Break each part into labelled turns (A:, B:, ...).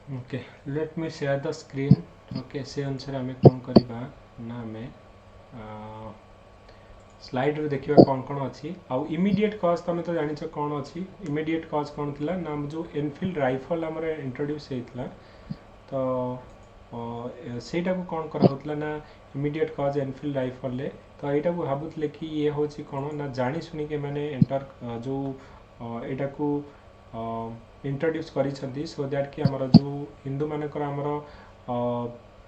A: Okay let me share the screen. Okay से अनुसार आम कौन करवा ना आम स्लाइड रे देखिए कौन कौन अच्छी आउ इमीडिएट कज तुम तो जान कौन अच्छी इमीडिएट कज कौन थी ना जो एनफिल्ड राइफल आम इंट्रोड्यूस होता तो ସେଇଟା को कौन कराला ना इमीडिएट कज एनफिल्ड राइफल रे तो यहाँ को भावुले कि ये हूँ कौन ना जानी शुणिक मैंने एंटर जो यहाँ को इंट्रोड्यूस करी सो दैट कि आमर जो हिंदू मानकर आमर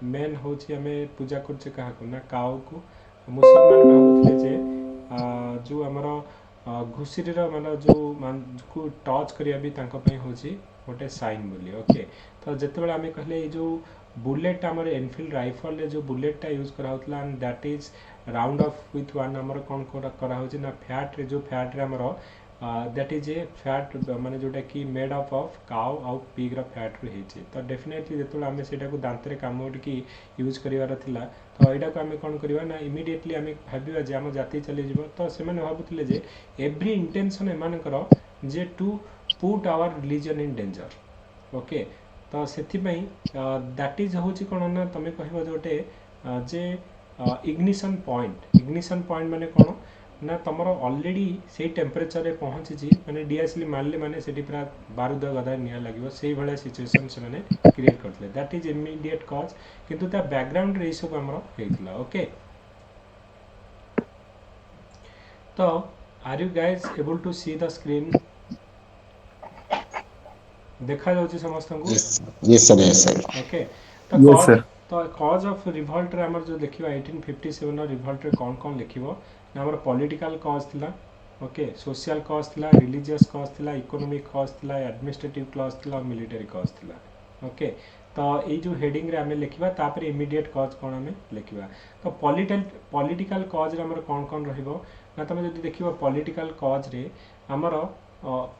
A: मेन हूँ आम पूजा करछे क्या ना काऊ को मुसलमान भावुले जे जो आमर घुषुरी मान जो को टच करिया भी हूँ गोटे साइन बोली। ओके तो जिते आम कहले जो बुलेट आमर एनफिल्ड राइफल रे जो बुलेटा यूज कराला and that is round of with one आमर कौन करा ना फैट रे जो फैट रे आमर दैट इज ए फैट माने जोटा कि मेड अप ऑफ काउ आउ पिग रो फैट रे हेची तो डेफिनेटली जेतो आम सेटा को दांतरे काम की यूज करिवार थिला तो यहाँ को आम कौन करवा ना इमिडिएटली आम भाविया जे आम जाति चली जीव तो से भावुले जे एव्री इंटेंशन एमानकर जे to put our religion in danger. Okay तो से दैट इज हूँ कौन ना तुम कह गोटे जे इग्निशन पॉइंट माने कौन ना तुम ऑलरेडी से टेम्परेचर रे पहुँची मैंने डीएसएल मारे मैंने से पूरा बारूद गदा निआ लगे से भाया सिचुएसन से क्रिएट करते दैट इज इमीडिएट कज किंतु ता बैकग्राउंड रे सब आमर होता। ओके तो are you guys able to see the screen देखा जाउछि समस्त को?
B: Yes sir, yes sir.
A: Okay तो
C: Yes,
A: कज
C: sir.
A: तो कज ऑफ रिवोल्ट रे हमर जो देखिबा 1857 रिवोल्ट रे कौन कौन लिखिबो ना हमर पॉलिटिकल कज थिला। ओके सोशल कज थिला, रिलीजियस कज थिला, इकोनॉमिक कज थिला, एडमिनिस्ट्रेटिव कज थिला और मिलिटरी कज थिला। ओके तो ये जो हेडिंग रे आमे लिखिबा तापर इमीडिएट कज कौन आमे लिखिबा तो पॉलिटिकल कज रे हमर कौन कौन रहिबो ना तुम जदि देखिबो पॉलिटिकल कज रे हमर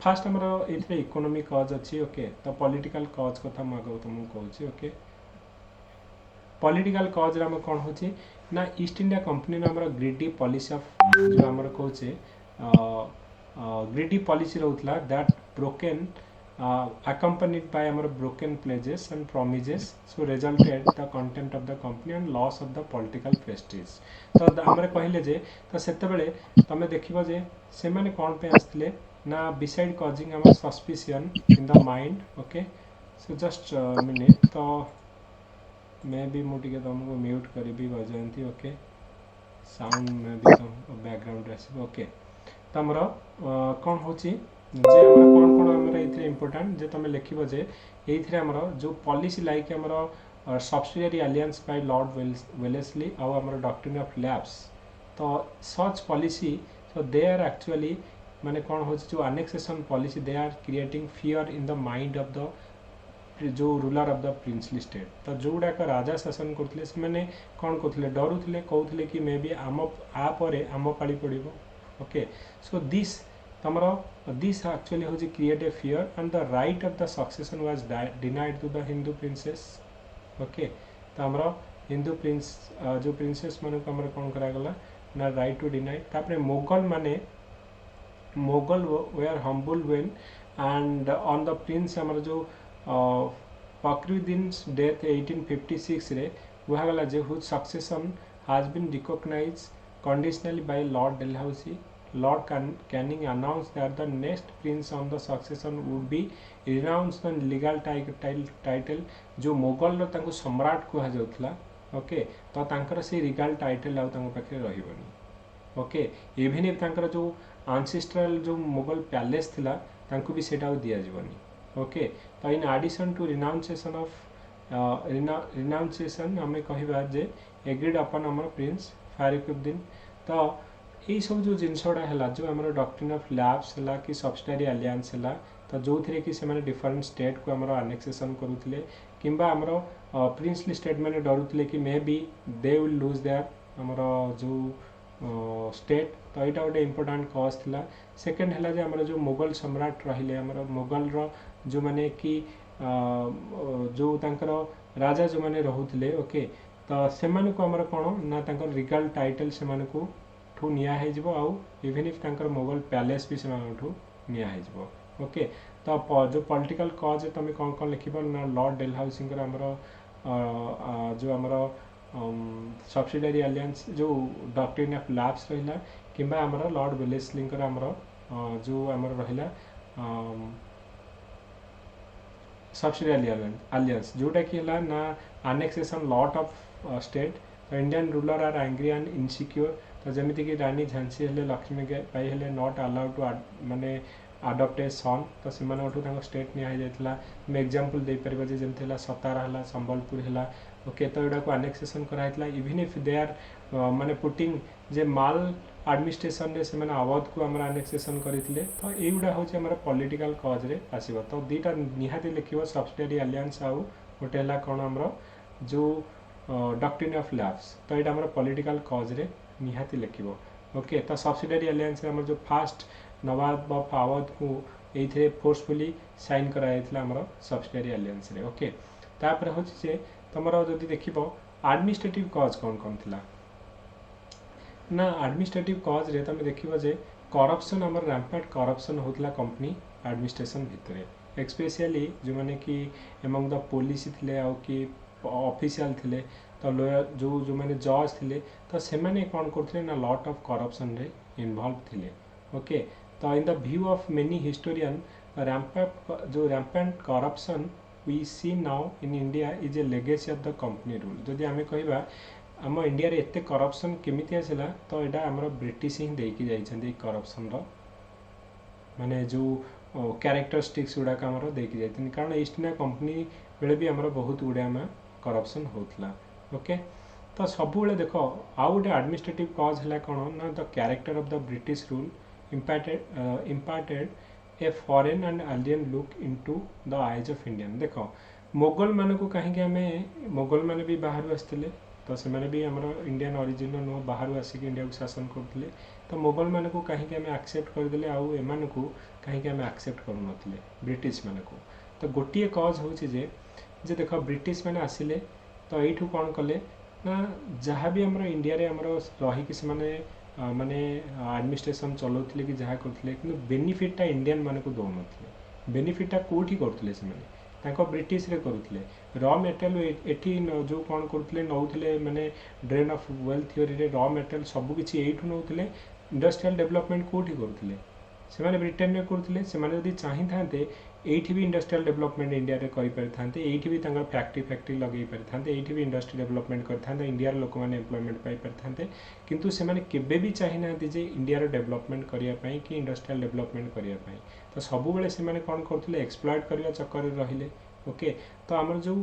A: फास्ट आमर ये इकोनॉमिक कज अच्छी। ओके तो पॉलिटिकल कज कथा मुझे तुमको कहूँ। ओके पॉलिटिकल कज रे कौन हो ना ईस्ट इंडिया कंपनी आमर ग्रीडी पॉलिसी ऑफ जो आमर कहूँ ग्रीडी पॉलिसी रोला that broken accompanied by our broken pledges and promises so resulted the contempt of the company and loss of the political prestige तो आमरे कहले जे तो सेते बेले तमे देखिबो जे से माने कोन पे आस्थिले ना beside causing our suspicion in the mind। Okay so just minute तो मे भी मु टिके तुमको म्यूट करी बजाती। ओके साउंड में भी तुम बैकग्राउंड आसो। ओके तो आमर कौन हूँ जे आमर कौन कौन आमर ये इंपोर्टाट जे तुम लिखिबो जे ये आमर जो पॉलिसी लाइक आमर subsidiary alliance by Lord Wellesley आउ आमर डॉक्ट्रिन ऑफ लैब्स तो such policy so they are actually माने कौन हो जो annexation policy they are creating fear in the mind of the जो ruler of the princely state तो जोड़ाक राजा शासन करते से कौन कहते डरुले कहते कि मे बी आम आपर आम पाली पड़ो। ओके सो दिस तमर दिस एक्चुअली हूँ create a fear and the right of the succession was denied to the Hindu princes. Okay तो आमर हिंदू प्रिंस जो प्रिंसेस मान को कौन करागला ना राइट टू डिनाइड तापर मोगल माने Mughal were humble when and on the prince आमर जो फखरुद्दीन डेथ 1856 रे कहगला जे whose succession has been recognise conditionally by Lord Dalhousie. Lord Canning announce that the next prince on the succession would be renounce the legal title जो मोगल रो सम्राट कह जाउथला। Okay तो तांकर से लीगल टाइटल आउ तांको पाखे रहिबनी। ओके इवन इफ तांकर जो आंसेस्ट्रल जो मोगल पैलेस थिला तांको भी सेटा दिया जीवनी। ओके तो in addition to renunciation of renunciation हमें कहवा जे एग्रीड अपन आम प्रिंस फारुखुद्दीन तो यही सब जो जिनसटा है जो आम डॉक्ट्रिन ऑफ लैब्स है कि सब्सिडियरी एलियंस है तो जो थी कि से डिफरेंट स्टेट को आम आनेक्सेसन करुले कि आमर प्रिंसली स्टेट मैंने डरुले कि may be they will lose their आमर जो स्टेट तो यहाँ गोटे इम्पोर्टाट कज था। सेकेंड है आमर जो मुगल सम्राट रहिले आमर मुगल जो मैंने कि जो तांकर राजा जो मैंने रोते। ओके तो से आमर कौन ना लीगल टाइटल से ठू निया आउ इवन इफ तांकर मुगल पैलेस भी से निया। ओके तो जो पॉलिटिकल कॉज तुम कौन कौन लिख ना लॉर्ड डेलहाउसी जो आमर सब्सिडारी एलियंस जो डॉक्ट्रिन ऑफ लैप्स रहा कि आमर लॉर्ड वेलेस्ली आमर जो आमर रहा सब्सिडारी एलियंस जोटा कि ना आनेक्सेशन लॉट ऑफ स्टेट तो Indian ruler are angry and insecure तो जमीती कि रानी झांसी हेले लक्ष्मी बाई हेले नॉट अलाउड टू माने अडप्ट ए सन तो से स्टेट निया एग्जांपल दे पार जमी सतारा है संबलपुर है ओके तो यहाँ को आनेक्सेशन कराइला इवन इफ दे आर माने पुटिंग जे माल एडमिनिस्ट्रेशन रे से अवध को आम आनेक्सेशन करते तो युवा हूँ आम पॉलिटिकल कॉज रे आसो तो दुईटा निहाती लिखो सब्सिडारी एलियंस आउ गोटे है कौन आम जो डॉक्ट्रिन ऑफ लैप्स तो यहाँ आम पॉलिटिकल कॉज रे निहाती लिखो ओके तो सब्सिडारी एलियंस आम जो फास्ट नवाब ऑफ अवध को ये फोर्सफुली साइन कराइला आम सब्सिडारी एलियंस रे ओके तापर हूँ तुम जदि देख एडमिनिस्ट्रेटिव कॉज कौन कौन थिला ना एडमिनिस्ट्रेटिव कॉज रे तुम देखिबो जे करप्शन आम रैम्पेंट करप्शन होता कंपनी एडमिनिस्ट्रेशन भितर एक्सपेशली जो माने कि एमंग द पुलिस थिले आउ कि ऑफिशियल थिले तो लॉयर जो माने जज थिले तो से माने कौन करथिले ना लॉट ऑफ करप्शन रे इन्वॉल्व थिले ओके तो in the view of many historian rampant corruption we see now in India is a legacy of the company rule जदि आमे कहबा आम इंडिया रे एते करप्शन केमिति आसिला तो यहाँ आमर ब्रिटिश ही देकी जाइछन्ती करप्शन रो माने जो कैरेक्टरिस्टिक्स गुड़ाक आमर देकी जाइछन्ती कारण ईस्ट इंडिया कंपनी बेले भी आमर बहुत गुड़े आम करप्शन होतला ओके तो सब बेले देख आउ गोटे एडमिनिस्ट्रेटिव कॉज है कौन ना the character of the British rule imparted a foreign and alien look into the eyes of Indian देख मोगल मान को कहीं आम मोगल मैंने भी बाहर आसते तो से भी आम इंडियन ओरिजिन नुह बाहर आसिक इंडिया को शासन करते तो मोगल मान को कहीं आम एक्सेप्ट करदे आउ एमान को कहीं आम एक्सेप्ट करूँ ब्रिटिश मान को तो गोटे कज हूँ जे देख ब्रिटिश मैंने आसिले तो यू कौन कले ना जहाँ भी आम इंडिया रे आमर रहीकि से माने एडमिनिस्ट्रेशन चलाउथिले कि जहाँ करथिले कि बेनिफिटा इंडियन मान को दौन बेनिफिटा कौटी करथिले से तांको ब्रिटिश रे करुथिले रॉ मेटेरियल एठी जो कौन करथिले नौथिले माने ड्रेन ऑफ वेल्थ थ्योरी रे रॉ मेटेरियल सब किछि एठु नौथिले इंडस्ट्रियल डेवलपमेंट कोठी करथिले से माने ब्रिटेन रे करथिले से माने यदि चाहि थांते एठी भी इंडस्ट्रियल डेवलपमेंट इंडिया रे करि परिथांते एठी भी तांगर फैक्ट्री लगै परिथांते एठी भी इंडस्ट्री डेवलपमेंट करथांते इंडिया रे लोक माने एम्प्लॉयमेंट पाई परिथांते किंतु से माने केबे भी चाहि नांती जे इंडिया रे डेवलपमेंट करिया पई कि इंडस्ट्रियल डेवलपमेंट करिया पई तो सब बेले से माने कोन करथिले एक्सप्लॉइट करिया चक्कर रे रहिले ओके तो आमर जो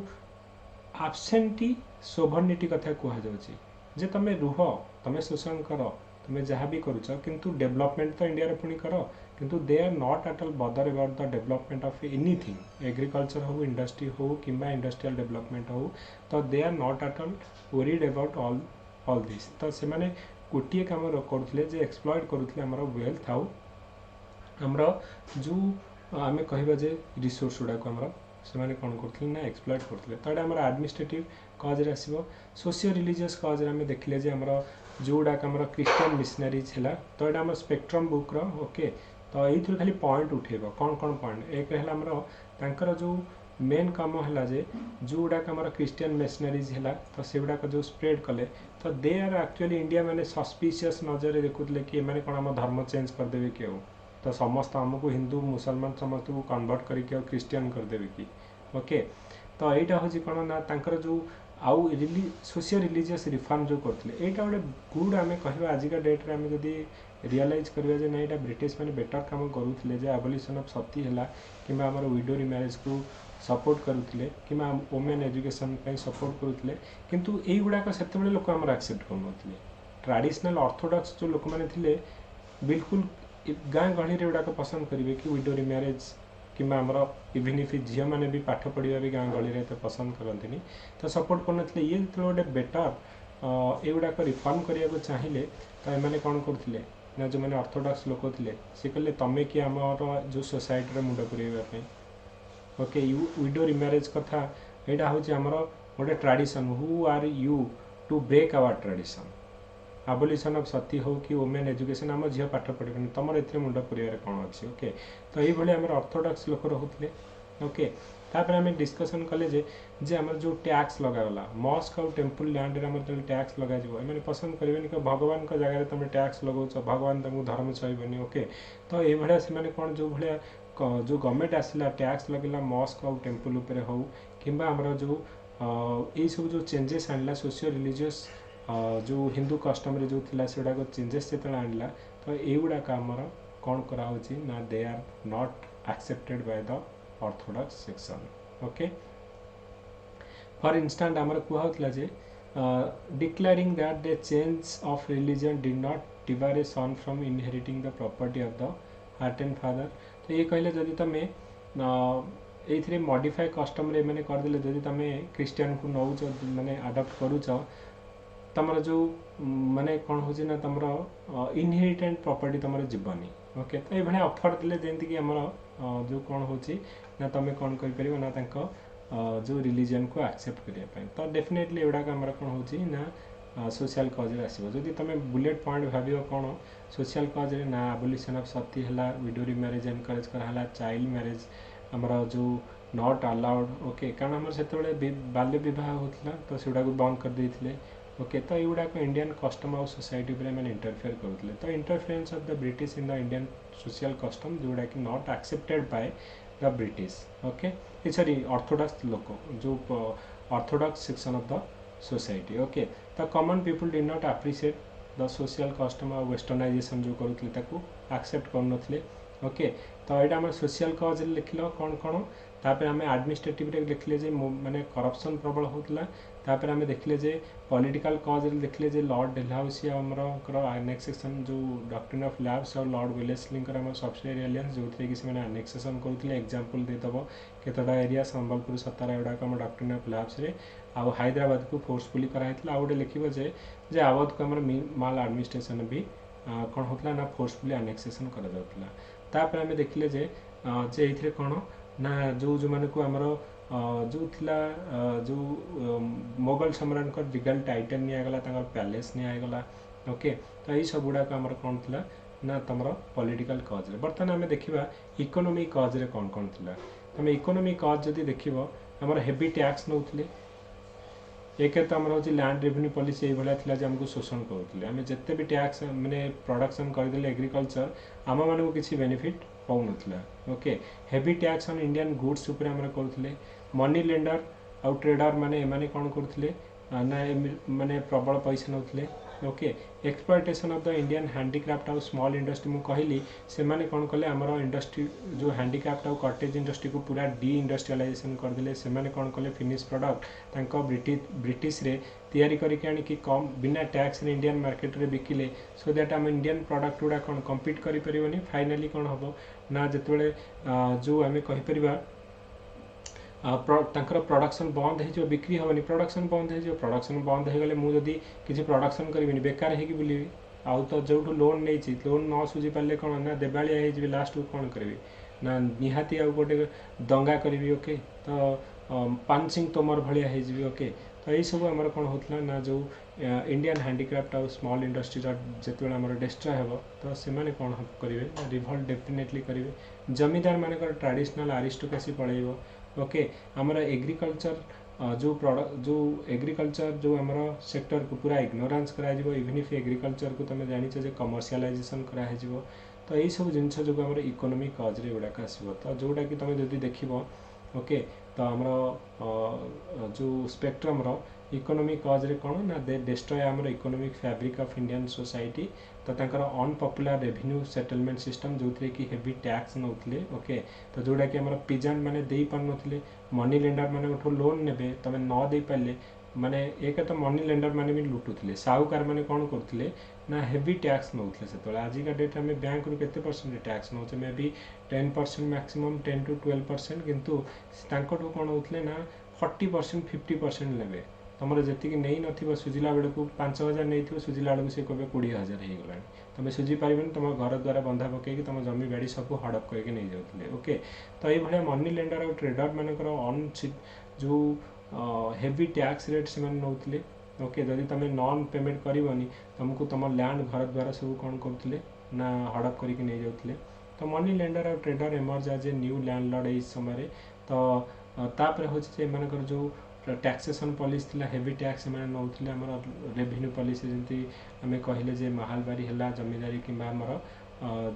A: एब्सेंटी सोभरनिटी कथा कह जाउची जे तमे रुह तमे शोषण कर तुम्हें जहाँ भी करुच किंतु डेवलपमेंट तो इंडिया रे पुणी कर किंतु they are not at all bother about the development of anything agriculture हो इंडस्ट्री हो कि इंडस्ट्रियल डेवलपमेंट हो तो they are not at all worried about all this तो से माने गोटे कम करुले जे एक्सप्लॉइट करुले आमर वेल्थ आउ आमर जो आम कहबा जे रिसोर्स गुड़ा को आमर से माने कौन करथिले ना एक्सप्लॉइट करथिले तो आमर एडमिनिस्ट्रेटिव कॉज रे आसीबो सोशियो रिलीजियस कॉज रे आम देखिले जे आमर जोड़ाक आमर क्रिश्चियन मिशनरीज है तो यहाँ आम स्पेक्ट्रम बुक रो ओके तो ये खाली पॉइंट उठेब कौन कौन पॉइंट एक है आमर तांकर जो मेन काम है जे जोड़ाक आमर क्रिश्चियन मिशनरीज है तो से गुड़ाक जो स्प्रेड कले तो दे आर एक्चुअली इंडिया माने सस्पिशियस नजर देखुले कि मैंने कौन आम धर्म चेंज करदेवे कि तो समस्त आमको हिंदू मुसलमान समस्त को कन्वर्ट करके क्रिश्चियन करदेवे कि ओके तो यहाँ हूँ कौन ना तांकर जो आउ सोशियो रिलीजियस रिफॉर्म जो करते यहाँ गोटे गुड आम कह आजिका डेट्रे आम जब रियलाइज करवा जे ना यहाँ ब्रिटिश मैंने बेटर काम करुले जे एबोलिशन ऑफ सती है कि आम विडो रिमैरेज को सपोर्ट करुले कि वोमेन एजुकेशन सपोर्ट करुले किंतु यही गुड़ाक से लोक आम एक्सेप्ट करुन ट्रेडिशनल ऑर्थोडॉक्स जो लोक मैंने बिल्कुल गाँ गहली गुड़ाक पसंद करेंगे कि विडो रिमैरेज कि आमर इवन इफ झील मैंने भी पाठ पढ़ा भी गाँ गहली तो पसंद करते तो सपोर्ट करते ये जो गोटे बेटर युवाक रिफर्म करने को चाहिए तो ये कौन करते ना जो मैंने ऑर्थोडॉक्स लोक थे सी कहले तुम्हें कि आमर जो सोसाइटी मुंड पुरेवाई ओके विडो रिमैरेज कथा यहाँ हूँ आमर गोटे tradition who are you to break our tradition abolition of sati हो कि वुमेन एजुकेशन आम झील पाठ पढ़े तुम ए मुंड पुरियार कौन अच्छी ओके तो ये आम ऑर्थोडॉक्स लोक रोते ओके तापर आम डिस्कसन कले जे आम जो टैक्स लगागला मस्क आउ टेम्पल लैंड में जो टैक्स लग जाए पसंद करेंगे कि भगवान जगह तुम टैक्स लगाऊच भगवान तुमको धर्म चाहिए ओके तो ये से कौन जो भाया जो गवर्नमेंट आसला टैक्स लगेगा मस्क आउ टेम्पल उपर हो कि आमर जो ये सब जो चेंजेस आणला सोशियो रिलीजियस जो हिंदू कस्टम जो थिला से गुड़ाक चेंजेस जो आणला तो युड़ाक आमर कौन कराऊँगी ना they are not accepted by the orthodox section okay for instance आमर कहला जे declaring that the change of religion did not debar a son from inheriting the property of the heart and father तो ये कहले जदि तुम ये modify custom रे मैंने करदे जदि तुम क्रिश्चियन को नौ माने अडप्ट करूच तुम जो माने कौन हो ना तुम इनहेरिटेंट प्रॉपर्टी तुम जीवनी ओके तो ये ऑफर देले जमीक आमर जो कौन हो ना तुम कौन कर ना जो रिलीजन को एक्सेप्ट करने तो डेफिनेटली एगुड़ाक आमर कौन हो ना सोशल कज आसो जदि तुम बुलेट पॉइंट भाव कौन सोशल कज ना एबोलिशन ऑफ सती है विडो मैरिज एनकरेज कराला चाइल्ड मैरिज आमर जो नॉट अलाउड ओके कारण आम से बाल्य विवाह होता तो सेगुड़ा बंद कर देते ओके तो युड़ाक इंडियन कस्टम आउ सोसाइटी मैंने इंटरफेयर करते तो interference of the British in the Indian social custom जोड़ा कि not accepted by the British okay sorry orthodox लोक जो orthodox section of the society okay तो common people did not appreciate the social custom और westernisation जो करूँ accept कर okay तो यहाँ आम सोशल कज लिखल कौन कौन तापर आम एडमिनिस्ट्रेटिव लिखले जे माने करप्शन प्रबल होता तापर आम देखले जे पॉलिटिकल कज देखले जे लॉर्ड डेलहाउसी आमर एनेक्सेशन जो डॉक्ट्रिन ऑफ लैब्स और लॉर्ड वेलेस्लींकर आम सब्सिडियरी एलियंस जो थी कि से एनेक्सेशन करुले एग्जांपल देदेव केतटा एरिया संबलपुर सतारा एगुड़ाक आम डॉक्ट्रिन ऑफ लैब्स रे आउ हैदराबाद को फोर्सफुली कराइला आउ गोटे लिखिब जे आवध को आम माल एडमिनिस्ट्रेशन भी कौन होता ना फोर्सफुली एनेक्सेशन करा तापर आम देखले जे ये कौन ना जो जो माने को आमर जो थिला जो मोगल सम्राट को रिगल टाइटल निगला पैलेस निगला ओके तो यही सब गुड़ाक आमर कौन थिला ना तुम पॉलिटिकल कज रे बर्तमान आम देखा इकोनॉमिक कज रे कौन कौन थिला तुम इकोनॉमिक कज जदि देखिबो आमर हेवी टैक्स नौथिले एक तो आमर हूँ लैंड रेवेन्यू पॉलिसी ये आमको शोषण करुले आम जिते भी टैक्स मैंने प्रोडक्शन करदे एग्रीकल्चर आम मानक किसी बेनिफिट पाऊन okay heavy tax on Indian goods उपर आम करुले मनी लेंडर आउ ट्रेडर माने एमाने कौन करुले ना माने प्रबल पैसा नौले okay exploitation of the Indian handicraft आउ स्मॉल इंडस्ट्री मुझे कहली से माने कौन कले आमर इंडस्ट्री जो हैंडीक्राफ्ट आउ कटेज इंडस्ट्री को पूरा डी इंडस्ट्रियलाइजेशन करदे से माने कौन कले फिनिश प्रोडक्ट तांको ब्रिटिश रे तैयारी करके आनिकी कम बिना टैक्स रे इंडियन मार्केट रे बिकिले सो दैट आम इंडियन प्रोडक्ट गुड़ा कौन कम्पीट करि परिबनी फाइनली कौन हम ना जिते जो आम कहीपर प्रोडक्शन बंद हो बिक्री हेनी प्रोडक्शन बंद हो प्रोडक्शन बंद हो गले मुझे किसी प्रोडक्शन करी बेकार हो बुलि आउ तो जो लोन नहीं लोन न सुझी पारे कौन ना देवालिया हो लास्ट को कौन करी ना निहाती आउ गोटे दंगा करी ओके तो पान सिंह तोमर भाया हो ओके तो यही सब आमर कौन होता ना जो इंडियन हैंडीक्राफ्ट आउ स्मॉल इंडस्ट्री जो आम डिस्ट्रॉय हे तो से कौन करेंगे रिभल्ट डेफिनेटली करेंगे जमीदार मान ट्रेडिशनल आरिस्टोक्रेसी पड़ेब ओके आमर एग्रीकल्चर जो प्रोडक्ट जो एग्रीकल्चर जो आमर सेक्टर को पूरा इग्नोरांस करा इवन इफ एग्रीकल्चर को तुम जानिच कमर्शियलाइजेशन करा तो यही सब जिनस जो आम इकोनॉमिक कज रे गुड़ाक आसो तो जोटा कि तुम जब देख ओके तो आमर जो स्पेक्ट्रम इकोनॉमिक कज रे कौन ना दे डिस्ट्रॉय आमर economic fabric of Indian society तो तांकर अनपॉपुलर रेवेन्यू सेटलमेंट सिस्टम जो थी कि हेवी टैक्स नौले ओके तो जोड़ा कि आमर पिजेंट माने दे पार नथिले मनी लेंडर माने लोन नेबे तमे न दे पाले माने एक तो मनी लेंडर माने भी लुटुले साहूकार माने कौन करथिले ना हेवी टैक्स नौले से आजिका डेट में बैंक रु केते परसेंट टैक्स नौचे मे बी 10% मैक्सिमम 10 to 12% किंतु तांकटो कौन होतले ना 40% 50% लेबे तुम जी नहीं न सुझिला बेलू 5,000 नहीं सुझिला बेलू सी कहे 20,000 हो गला तुम सुझी पार तुम घर द्वारा बंधा पकईकि तुम जमी बाड़ी सब हड़प करके नहीं जाते ओके तो ये मनी लेंडर और ट्रेडर मानकर अन जो हेवी टैक्स रेट से नौले ओके जदि तुम नॉन पेमेंट करबनी तुमको तुम लैंड घर द्वारा सब कौन करते ना हड़प करके नहीं जाते। तो मनी लेंडर और trader emerge as a new landlord इस समय। तो तापर हूँ जो टैक्सेसन पॉलिसी थी हेवी टैक्स नौते आम रेवेन्यू पॉलिसी जमी आम कहले महालबारी है जमीदारी कि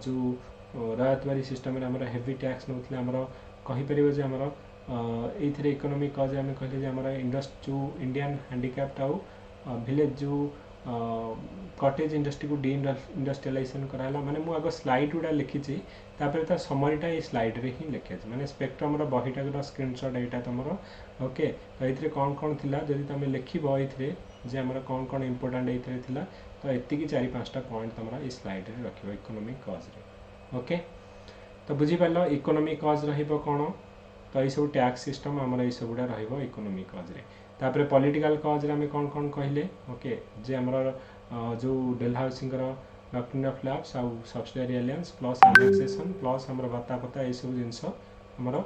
A: जो रयतबारी सिस्टम आम हेवी टैक्स नौते आम कहीपर आमर ये इकोनॉमिक कज आम कहले जो इंडियन हैंडिकैप्ट आउ विलेज जो कटेज इंडस्ट्री को डी इंडस्ट्रियलाइजेशन कराला माने मु आगे स्लाइड गुड़ा लिखी तापर समरीटा ये स्लाइड रे ही लिखे माने स्पेक्ट्रम बहीटा स्क्रीनशॉट यहाँ तुम ओके। तो ये कौन कौन थिला जदि तुम लिखब ये जे आमर कौन कौन इंपोर्टाट ये तो ये 4-5टा पॉइंट तुम ये स्लाइड रे रख इकोनॉमिक कज रे ओके। तो बुझीपार इकोनॉमिक कज रौन तो ये सब टैक्स सिस्टम आमर ये सब गुड़ा इकोनॉमिक कज रे। तापर पॉलिटिकल कज रे कौन कौन कहले ओके जे आमर जो डेलहाउसिंग डॉक्ट्रिन ऑफ लैप्स आउ subsidiary aliens plus annexation plus आमर भाता पता ये सब जिनस आमर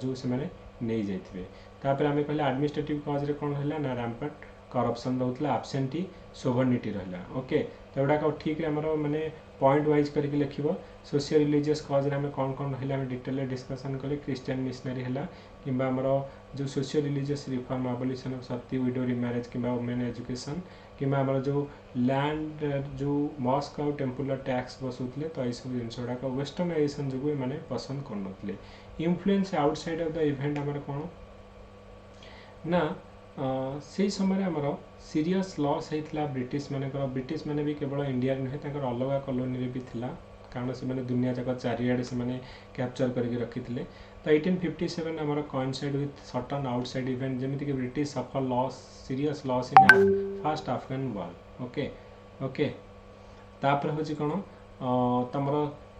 A: जो से नहीं जाइए। तापर आम कहले एडमिनिस्ट्रेटिव कज रे कौन है ना रैम्पेंट करप्शन रोला एब्सेंटी सोवर्निटी रहा ओके। तो एगुड़ा ठीक है आमर माने पॉइंट वाइज करके लिखब। सोशियो रिलीजियस कज रे कौन कौन रहा डिटेल डिस्कसन कले क्रिश्चियन मिशनरी है कि आमर जो socio religious reform abolition of sati widow remarriage कि वुमेन एजुकेशन कि आमर जो लैंड जो मस्क आउ टेम्पल टैक्स बसुले तो यह सब जिन गुड़ाक वेस्टर्नाइजेशन जो मैंने पसंद कर influence outside of the event आमर कौन ना से समय आमर सीरियस लॉस होता ब्रिटिश मानकर ब्रिटिश माने भी केवल इंडिया नुहे अलग कॉलोनी भी थिला कारण से दुनिया जाक चारिआडे से कैप्चर करके रखी थे। तो 1857 आमर coincide with certain outside event जमीक British suffer loss serious loss in first Afghan war okay okay. तापर हूँ कौन तुम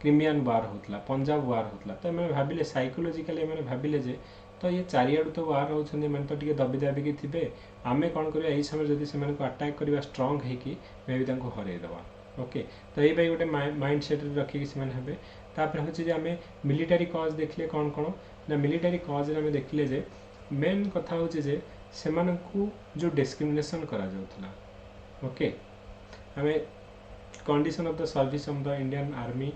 A: क्रिमियन वार होता पंजाब वार होता तो मैंने भाविले साइकोलोजिकली मैंने भाविले जे तो ये चारिआडू तो वार होती मैंने तो टे दबी दाबिकी थे आम कौन कर यही समय जब से अटैक करवा स्ट्रंग होगी मे भी हरईदे ओके। तो ये गोटे माइंड सेट रखिकी से हे। तापर हूँ आम मिलिटारी कज देखले कौन कौन ना मिलिटारी कज आम देखले जे मेन कथा हूँ जे से जो डिस्क्रिमिनेशन करा ओके आम condition of the service of the Indian army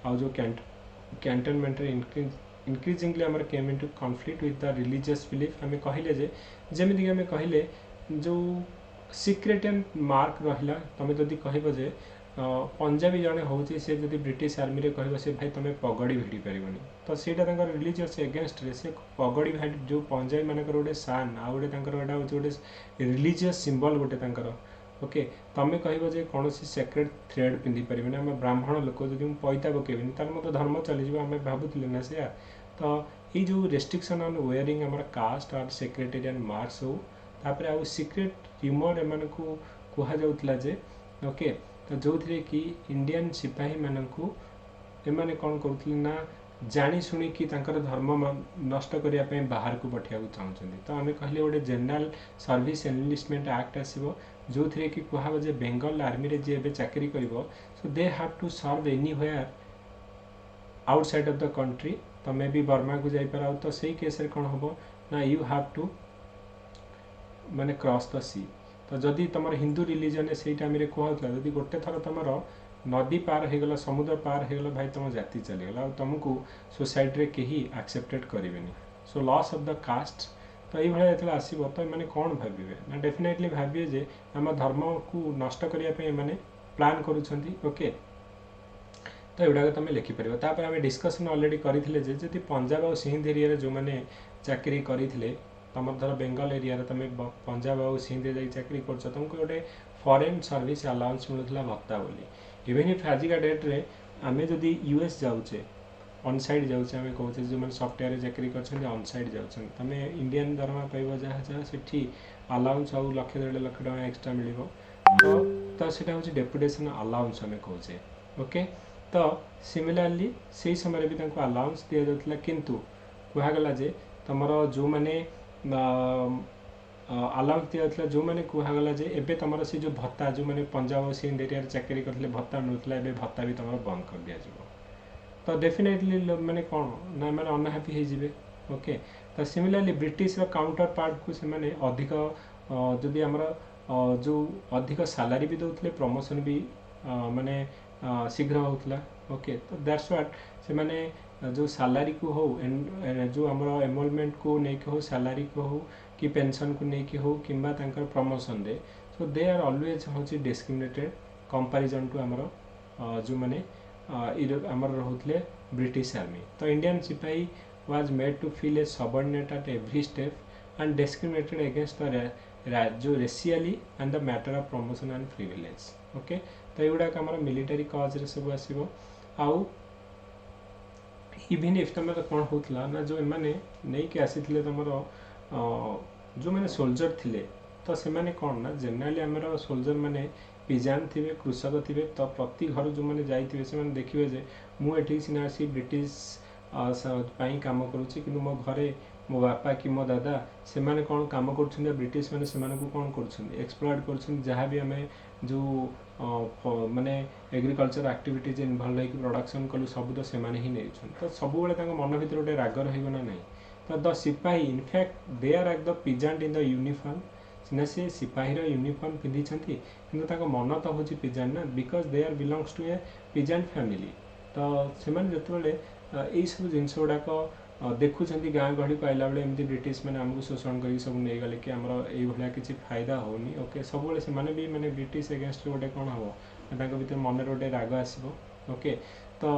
A: आउ जो कैंटोनमेंट इंक्रीजिंगली आमर came into conflict with the religious belief आम कहले जे जमीक आम कहले जो सिक्रेट एंड मार्क रहा तुम जदि कह पंजाबी जड़े हूँ सी जब ब्रिटिश आर्मी रे कह से भाई तुम पगड़ी भिड़ी पारबनी तो सीटा रिलीजियस एगेन्स्ट रे से पगड़ी भाई जो पंजाबी मानक गोटे सान आ गोटे गोटे रिलीजियस सिंबल गोटे ओके। तुम कह कौन सेक्रेट थ्रेड पिंधि पारे आम ब्राह्मण लोक जब मुझे पैता पकेबी तार मत धर्म चलीज आम भावुले ना से तो ये जो रेस्ट्रिक्शन ऑन वेयरिंग आम कास्ट और सेक्रेटेरियन मार्क्स हो तापर आउ सिक्रेट ह्यूमर एम को कहुला जे ओके। तो जो थे कि इंडियन सिपाही मानू एमाने कौन करुले ना जानी शुणी कि धर्म नष्ट करने बाहर को पठाया चाहते तो आम कहले गोटे जनरल सर्विस एनलिस्टमेंट एक्ट आसो जो थे कि कह जे बेंगल आर्मी रे जी चाकरी कर so they have to serve anywhere outside of the country तुम भी बर्मा को जापर तो सही केस कौन हम ना यू हैव टू माने क्रॉस द सी। तो जदि तुम हिंदू रिलीजन से टाइम कहला जदि गोटे थर तुम नदी पार हो गला समुद्र पार हो गला भाई तुम जाति चलीगला तुमको सोसाइटी रे कहीं एक्सेप्टेड करेंगे so loss of the caste. तो ये जो आसो तो मैंने कौन भावे ना डेफिनेटली भाविए जे आम धर्म को नष्ट करने प्लान करुँच ओके। तो एगुड़ा तुम लिखिपर तापर आम डिस्कसन अलरेडी करते जब पंजाब और सिंध एरिया जो मैंने चाकरी करते तुम धर बेंगल एरिया तुम पंजाब और सिंध जा चाकरी कर तुमको गोटे फॉरेन सर्विस अलाउंस मिलूला भत्ता बोली इवेन इफ आजिका डेट रे आम जदि यूएस जाऊे ऑनसाइड जाऊे आम कहे जो मैंने सफ्टवेयर चाकरी कर ऑनसाइड जाऊँ तुम इंडियन दरमा पाइब जहाँ जहाँ से अलाउंस आउ 1.5 लाख टका एक्सट्रा मिल तो सीटा हूँ डेपुटेशन अलाउंस आम कहे ओके। तो सिमिलारली से समय भी अलाउंस दि जाता किंतु कहगला जे तुम जो मैंने अलाउंस दि जाता जो मैंने कहगला जे एबे तुम से जो भत्ता जो मैंने पंजाब और सिंध एरिया चाकरी करते भत्ता मिलूला ए भत्ता भी तुम बंद कर दि जाए तो डेफिनेटली मैंने कौन ना मैंने अनहैप्पी हो ओके। तो सिमिलारली ब्रिटिश काउंटर पार्ट को से अधिक जदि आमर जो अधिक सैलरी भी दौले प्रमोशन भी माने शीघ्र होता। ओके तो दैट्स व्हाट से माने जो सैलरी को हो जो आमर एनरोलमेंट को लेकिन हो सैलरी को हो कि पेंशन को लेकिन हो कि प्रमोशन रे सो दे आर ऑलवेज हूँ डिस्क्रिमिनेटेड कंपैरिजन टू आमर जो मैंने आमर रोते ब्रिटिश आर्मी। तो Indian sipahi was made to feel a subordinate at every step and discriminated against the जो racially and the matter of promotion and privilege. Okay तो युवाक आम मिलिटारी कज रे सब आसो आउ इवन इफ तुम कौन होता ना जो मैंने नहीं कि आसी तुम जो मैंने सोल्जर थिले तो से मैंने कौन ना जनरली आमर सोल्जर मैंने पिजान थे कृषक थे तो प्रति घर जो मैंने जाइए से देखिए जे मुझे सीना आसी ब्रिटिश काम करुच्ची कि मो घरे मो बापा कि मो दादा से मैंने कौन काम कर ब्रिटिश मैंने से कौन कर एक्सप्लॉइट कर जहाँ भी आम जो माने एग्रीकल्चर एक्टिविटीज इनवॉल्व होकर प्रोडक्शन कलु सब तो से ही नहीं तो सब मन भर गोटे राग रहा ना तो the sipahi in fact they are at the peasant in the uniform सीना सी सिपाही यूनिफॉर्म पिंधि कि मन तो हूँ पिजेंट ना because they are belongs to a peasant family. तो से यही सब जिनस गुड़ाक देखुं गाँ गहली को आइला बेले एमती ब्रिटिश मैंने आमको शोषण कर सब नहीं गले कि आमर ये किसी फायदा होनी। ओके सब से मैंने ब्रिटिश एगेंस्ट गोटे कौन हम भर मन गोटे राग आसो। ओके तो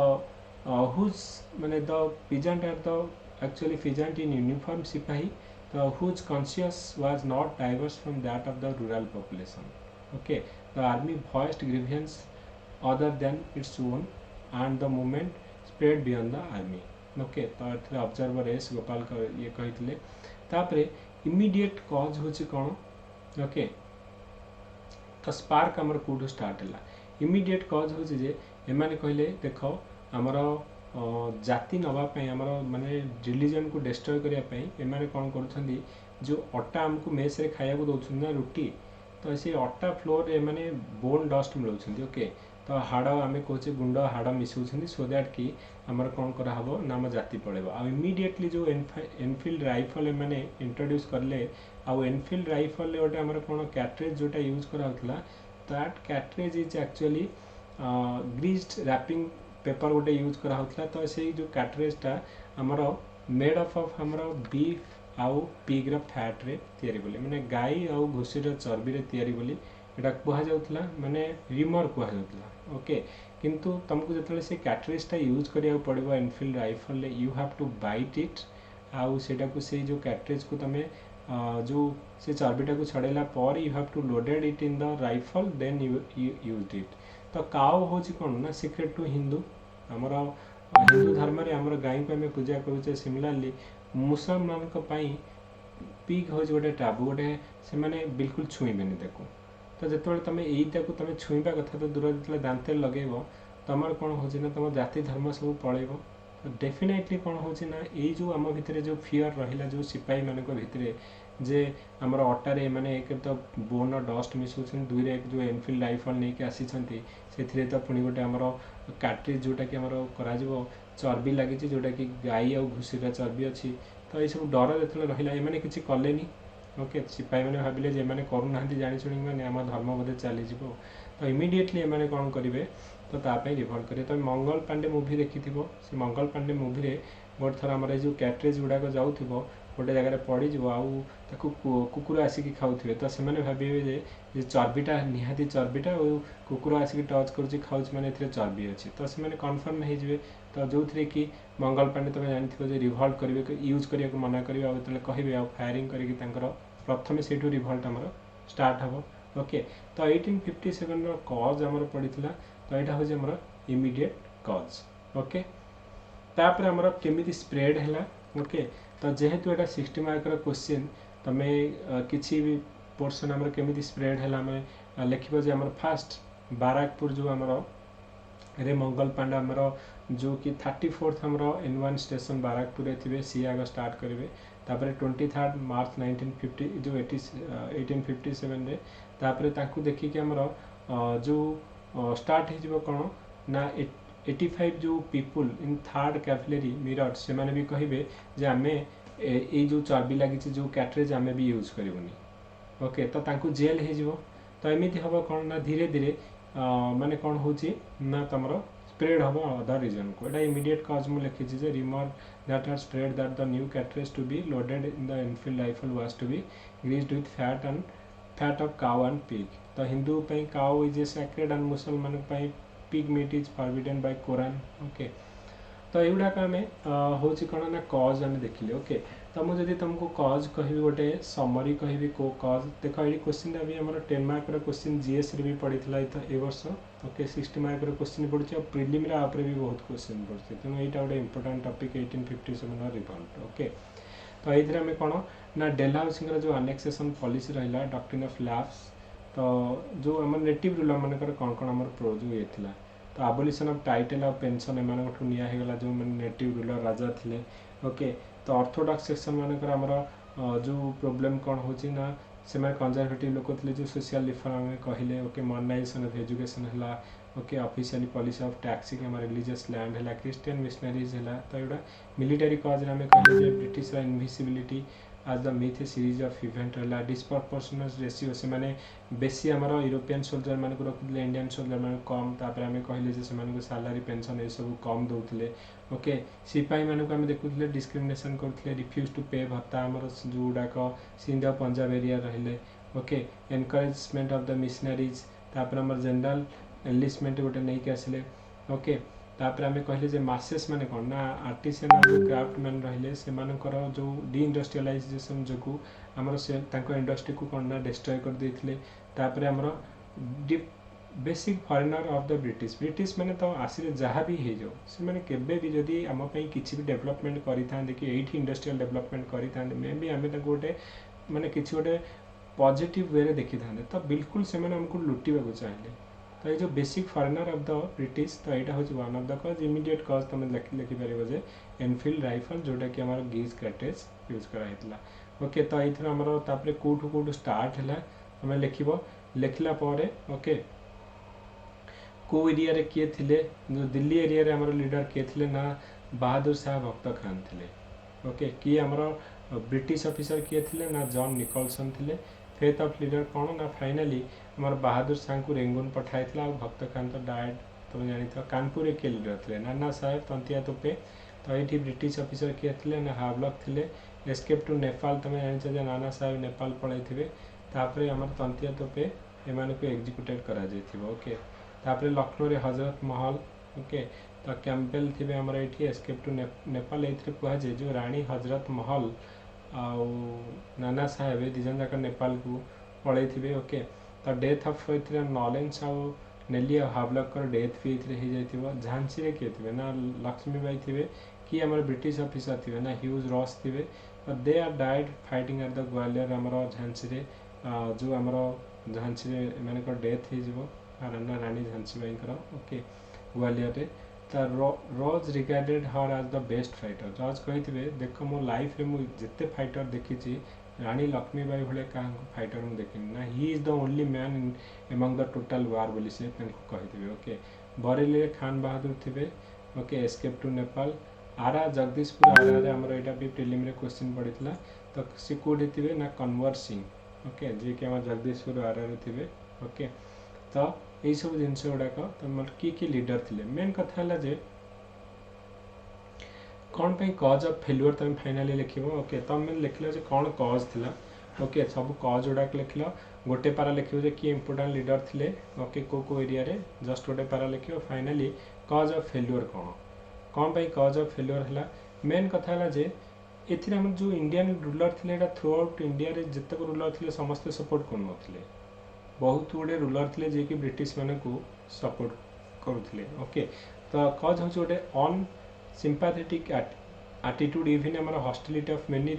A: हुज मैंने the peasant are the actually peasant in uniform sipahi तो whose conscious was not divorced from that of the rural population. Okay the army voiced grievances other than its own and the movement spread beyond the army. Okay तो ये observer S Gopal ये कही तापरे immediate cause हूँ कौन। Okay तो spark आमर कौटू start है इमीडिएट कॉज हूँ जे एमाने कहले देख आमर जाति नवापाई आमर माने रिलीजन को डिस्ट्रॉय करने कौन कर जो अटा आमको मेस रे खाया दौरान ना रुटी तो से अटा फ्लोर एमाने बोन डस्ट मिलाऊँ। ओके तो हाड़ आम कहे गुंड हाड़ मिसाऊँ सो दैट कि आमर कौन कराव ना आम जाति पड़ेगा आ इमीडिएटली जो एनफिल्ड राइफल मैंने इंट्रोड्यूस करले आउ एनफिल्ड राइफल गोटे आमर कौन कैट्रेज जोटा यूज कराला that cartridge is actually greased wrapping paper गोटे यूज कराला। तो से जो कैट्रेजटा आमर मेड ऑफ आमर बीफ आउ पिग्र फैट रे तैयारी बोली माने गाई आउ घुसीर चर्बी रे तैयारी बोली एटा कहुला माने रिमर कहुला। ओके किंतु तुमको जो से कैट्रेजटा यूज करिया पड़ो Enfield rifle you have to bite it आउ सेटा को से जो कैट्रेज को तुम जो से चर्बीटा को छड़ेला पर you have to loaded it in the rifle then you use it. तो काउ हूँ कौन ना सिक्रेट टू हिंदू आमर हिंदू धर्म रे आमर गाई को आम पूजा करुचे सिमिलारली मुसलमान पिग हूँ गोटे टाबू गोटे से मैंने बिल्कुल छुईबे देखो। तो जो तुम यहीटा को तुम छुईबा कथा तो दूर जो दांते लगेब तुम कौन हो तुम जाति धर्म सब पलैब। डेफिनेटली कौन हो यही जो आम भितर जो फियर रहा जो सिपाही मान भितर जे आमर अटारे मैंने एक तो बोन डस्ट मिसाऊँ दुई रे जो एनफिल्ड राइफल नहीं कि आसी से तो पुणी गोटे आमर कैट्रेज जोटा कि आमर कर चर्बी लगी जोटा कि गाई आउ घुसीर चर्बी अच्छी। तो ये सब डर जो रहा एम किसी कलेनी। ओके सिपाही मैंने भाविले जे मैंने करूना जानी शुणी मैंने आम धर्म बोधे चलीज। तो इमीडिएटली एम कौन करेंगे तो तापाई रिभल्ट करेंगे। तो मंगल पांडे मूवी देखी से मंगल पांडे मूवी रे गोटे थर आम जो कैट्रेज गुड़ाक जाऊ गोटे जगह पड़ज आउ कुकुर आसिक खाऊे तो से भावे जे चर्बीटा निहाती चर्बीटा और कुकुर आसिक टच कर खाऊ मैंने चर्बी अच्छी तो से कन्फर्म हो। तो जो थे कि मंगल पांडे तुम जानी रिभल्ट करेंगे यूज करने को मना करेंगे आउ जो कहे फायरिंग कर प्रथम से रिभल्ट आमर स्टार्ट हम। ओके तो 1857 कज आमर पड़ा तो यहाँ हूँ आमर इमीडिएट कज। ओके तापर आमर केमी स्प्रेड है। ओके तो जेहेतु यहाँ 60 मार्क क्वेश्चन तुम किसी भी पोर्सन आमर केमी स्प्रेड है आम लिखा जे आमर फास्ट बाराकपुर जो आमर रे मंगल पांडे आमर जो कि 34th आमर N1 स्टेशन बाराकपुर थे सी आग स्टार्ट करेंगे। तापर 23 मार्च 1950 जो 1857 रे तापर ताकू देखिए आमर जो स्टार्ट हो कौन ना 85 जो पीपुल इन 3rd कैवलरी मिरट से भी कहे जे आमे ये जो चर्बी लगी जो कैट्रेज आमे भी यूज करूनी। ओके तो तांकु जेल हे जिवो तो एमिति हबो कोन ना धीरे धीरे माने कोन होची ना तमरो स्प्रेड हबो अदर रीजन को एटा इमीडिएट कॉज मु लिखि जे rumour that are spread that the new cartridge to be loaded in the Enfield rifle was to be greased with fat of cow and pig तो हिंदू पे cow is a sacred and Musalman पे pig meat is forbidden by Quran okay तो युवाक आम हूँ कौन ना कज आम देखिले ओके तो मुझे तुमको कज कह गोटे समरी कहि को कज देख ये क्वेश्चन भी आम 10 मार्क क्वेश्चन जीएस रे भी पड़ी ए वर्ष ओके 60 मार्क क्वेश्चन पड़ी प्रिलिम भी बहुत क्वेश्चन पड़ी तेणु यहाँ गोटे इंपोर्टाट टॉपिक 1857 रिवॉल्ट ओके तो ये आम कौन ना डेलहाउसी जो अनेक्सेशन पॉलिसी रहा डॉक्ट्रिन ऑफ लैप्स तो जो आम नेटिव रूलर मानकर कौन कौन आम प्रो जो ये था तो abolition of title of pension एम निगला जो नेटिव रूलर राजा थे ओके तो ऑर्थोडॉक्स सेक्शन मानकर आमर जो प्रोब्लेम कौन होची ना से कंजर्वेटिव लोक थे जो सोशल रिफॉर्म कहले ओके मॉडर्नाइजेशन ऑफ एजुकेशन है okay officially policy of taxing आम रिलीजियस लैंड है क्रिश्चियन मिशनरीज है तो यहाँ मिलिटरी कज आम कहले British invisibility as the myth a series of event है डिस्प्रपोर्शनस रेशियो से माने बेसी आमर यूरोपियन सोल्जर मान रखुले इंडियन सोल्जर मान कम तापर आम कहले से सैलरी पेंशन ये सब कम दौले ओके सिपाही मानक आम देखुले डिस्क्रिमिनेशन करते रिफ्यूज टू पे भत्ता आमर जो गुड़ाक सिंध पंजाब एरिया रहिले okay encouragement of the missionaries तापर आमर जनरल एनलिस्टमेंट गोटे नहीं के आसिले ओके तापर आम कहले मासेस माने कौन ना आर्टिसन जो क्राफ्ट मैन रहिले से जो डी इंडस्ट्रियलाइजेशन जो आमर से इंडस्ट्री को कौन ना डिस्ट्रॉय कर देथिले तापर आमर basic foreigner of the British माने तो आसिले जहाँ भी हो जाओ से माने केबे भी जदि आम पई किछि भी डेवलपमेंट करि थांदे कि एठी इंडस्ट्रियल डेवलपमेंट करि थांदे मे बी आमे ताको गोटे माने किछि गोटे पॉजिटिव वे रे देखि थांदे तो बिल्कुल से माने हमको लुटिबा को चाहिले तो ये जो basic foreigner of the British तो यहाँ हूँ वन ऑफ द कज इमीडिएट कज तुम लिखिपर जे एनफील्ड राइफल जोटा कि आम गीज कैटेज यूज कराइला ओके तो ये आमर तापर कौटू कौटू स्टार्ट है तुम लिखला ओके को एरिया रे किए थिले जो दिल्ली एरिया रे आमर लीडर किए थिले ना बहादुर शाह भक्त खान थिले ओके किए आमर ब्रिटिश ऑफिसर किए थिले ना जॉन निकोलसन थिले फेथ ऑफ लीडर कौन ना फाइनाली हमारे बहादुर शाह को रेंगुन पठाई भक्त खान तो डायड तुम जानी कानपुर किए लीडर थे नाना साहेब तंतिया तोपे तो ये ब्रिटिश ऑफिसर किए थे ना हावलक थे एस्केप टू नेपाल तुम जान नाना साहेब नेपाल पलई थे तापर आम तंतिया तोपे एम को एग्जिक्यूटेड करा ओके तापर लखनऊ रे हजरत महल ओके तो कैंपेल थे आमर ये एस्केप टू नेपाल ये कहुए जो रानी हजरत महल आउ नाना साहेब दिजन जाक नेपाल को पलई थे ओके तो डेथ ऑफ नॉलेंस आउ नेली हावलकर डेथ भी हो झांसी रे किए थे ना लक्ष्मीबाई थे कि आम ब्रिटिश ऑफिसर थे ना ह्यूज रॉस थे they are died fighting at the Gwalior आमर झांसी रे जो आमर झांसी रे मान डेथ हो रानी झांसी बाई ओके ग्वालियर रे Rose regarded her as the best fighter Rose कही देख मो लाइफ रे जिते फाइटर देखी रानी लक्ष्मीबाई भाई क्या फाइटर मुझे देखनी ना he is the only man in among the total war बोली से कही ओके बरेली खान बहादुर थे okay escape to Nepal Arrah Jagdishpur Arrah आमर यहाँ भी प्रिलिम क्वेश्चन पड़ा तो सी कौटी थे ना कन्वर सिंह ओके जी कि आम जगदीशपुर आरा थे ओके तो यही सब जिनस गुड़ाक तुम किए लीडर थे मेन कथा है जे कौन पे कज ऑफ फेल्युअर तुम फाइनाली लिख ओके तुम लिखल जे कौन कज थी ओके सब कज गुड़ाक लिखल गोटे पारा लिख किए इंपोर्टाट लीडर थे ओके को एरिया रे जस्ट गोटे पारा लिख फाइनाली कज ऑफ फेल्युअर कौन पे कज ऑफ फेल्युअर है मेन कथा है जे एथिरे हम जो इंडियन रूलर थे थ्रू आउट इंडिया रे जितक रूलर थे समस्ते सपोर्ट कर बहुत गुड़े रूलर थे जे कि ब्रिटिश मान को सपोर्ट करुले ओके तो कज हूँ गोटे अन sympathetic attitude even आमर hostility of many